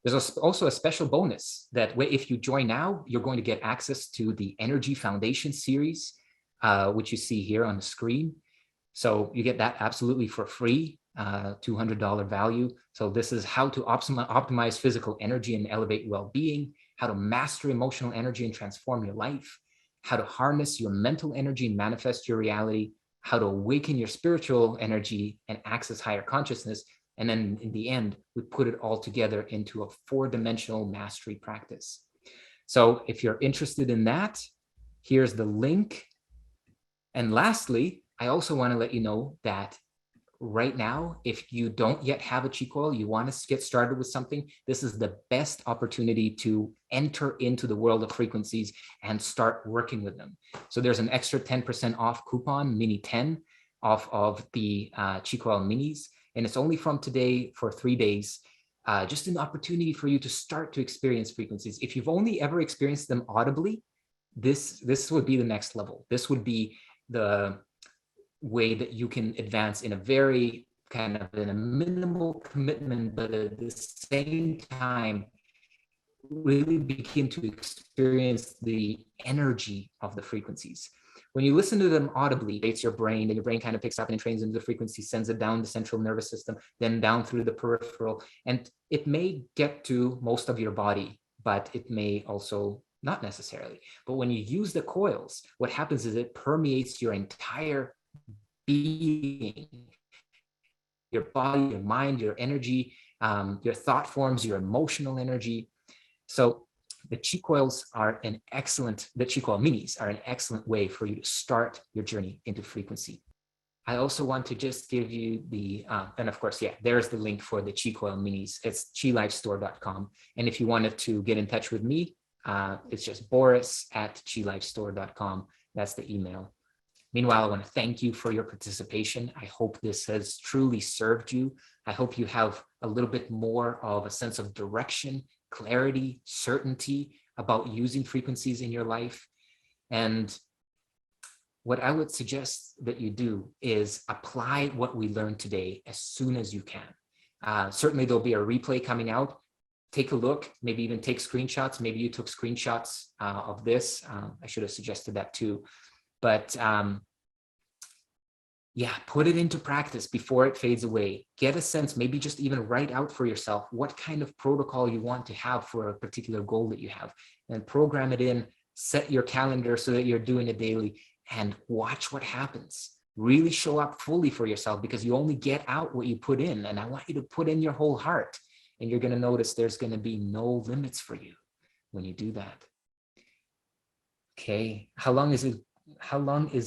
There's also a special bonus that if you join now, you're going to get access to the Energy Foundation series, which you see here on the screen. So you get that absolutely for free, $200 value. So this is how to optimize physical energy and elevate well-being, how to master emotional energy and transform your life, how to harness your mental energy and manifest your reality, how to awaken your spiritual energy and access higher consciousness. And then in the end, we put it all together into a 4-dimensional mastery practice. So if you're interested in that, here's the link. And lastly, I also want to let you know that right now, if you don't yet have a Chi Coil, you want to get started with something, this is the best opportunity to enter into the world of frequencies and start working with them. So there's an extra 10% off coupon, mini 10, off of the Chi Coil minis. And it's only from today for 3 days, just an opportunity for you to start to experience frequencies. If you've only ever experienced them audibly, this would be the next level. This would be the way that you can advance in a very kind of in a minimal commitment, but at the same time, really begin to experience the energy of the frequencies. When you listen to them audibly, it's your brain, and your brain kind of picks up and it trains into the frequency, sends it down the central nervous system, then down through the peripheral. And it may get to most of your body, but it may also not necessarily. But when you use the coils, what happens is it permeates your entire being, your body, your mind, your energy, your thought forms, your emotional energy. So the Chi Coils are the Chi Coil minis are an excellent way for you to start your journey into frequency. I also want to just give you and of course, yeah, there's the link for the Chi Coil minis. It's chilifestore.com. And if you wanted to get in touch with me, it's just boris@chilifestore.com. That's the email. Meanwhile, I want to thank you for your participation. I hope this has truly served you. I hope you have a little bit more of a sense of direction, clarity, certainty about using frequencies in your life. And what I would suggest that you do is apply what we learned today as soon as you can. Certainly there'll be a replay coming out. Take a look, maybe even take screenshots. Maybe you took screenshots of this. I should have suggested that too. But yeah, put it into practice before it fades away. Get a sense, maybe just even write out for yourself what kind of protocol you want to have for a particular goal that you have, and program it in, set your calendar so that you're doing it daily, and watch what happens. Really show up fully for yourself, because you only get out what you put in. And I want you to put in your whole heart, and you're going to notice there's going to be no limits for you when you do that. Okay, how long is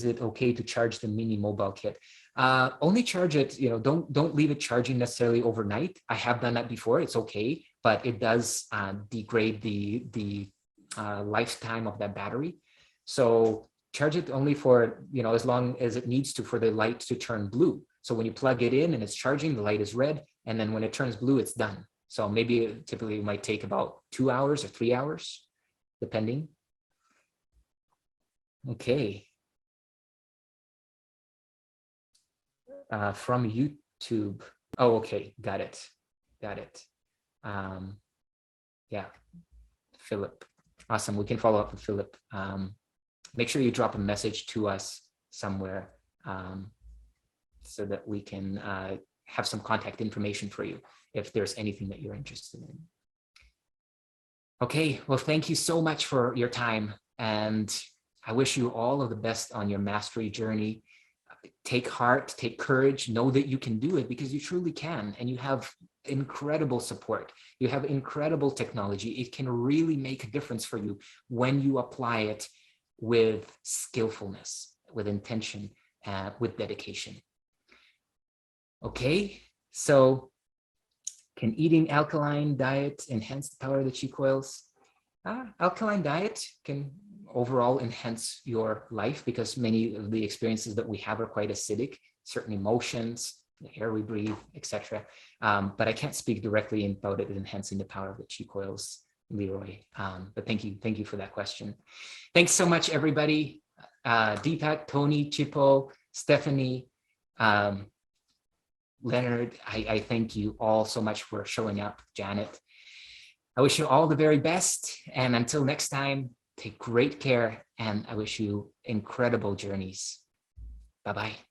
it okay to charge the mini mobile kit? Only charge it, don't leave it charging necessarily overnight. I have done that before. It's okay, but it does degrade the lifetime of that battery. So charge it only for, as long as it needs to, for the light to turn blue. So when you plug it in and it's charging, the light is red. And then when it turns blue, it's done. So maybe typically it might take about 2 hours or 3 hours, depending. Okay. From YouTube. Oh, okay. Got it. Yeah. Philip. Awesome. We can follow up with Philip. Make sure you drop a message to us somewhere so that we can have some contact information for you if there's anything that you're interested in. Okay. Well, thank you so much for your time. And I wish you all of the best on your mastery journey. Take heart, take courage, know that you can do it, because you truly can. And you have incredible support. You have incredible technology. It can really make a difference for you when you apply it with skillfulness, with intention, with dedication. Okay, so can eating alkaline diet enhance the power of the Chi Coils? Alkaline diet can overall enhance your life, because many of the experiences that we have are quite acidic, certain emotions, the air we breathe, etc. But I can't speak directly about it enhancing the power of the chi coils, Leroy. But thank you for that question. Thanks so much, everybody. Deepak, Tony, Chipo, Stephanie, Leonard, I thank you all so much for showing up. Janet, I wish you all the very best. And until next time, take great care. And I wish you incredible journeys. Bye-bye.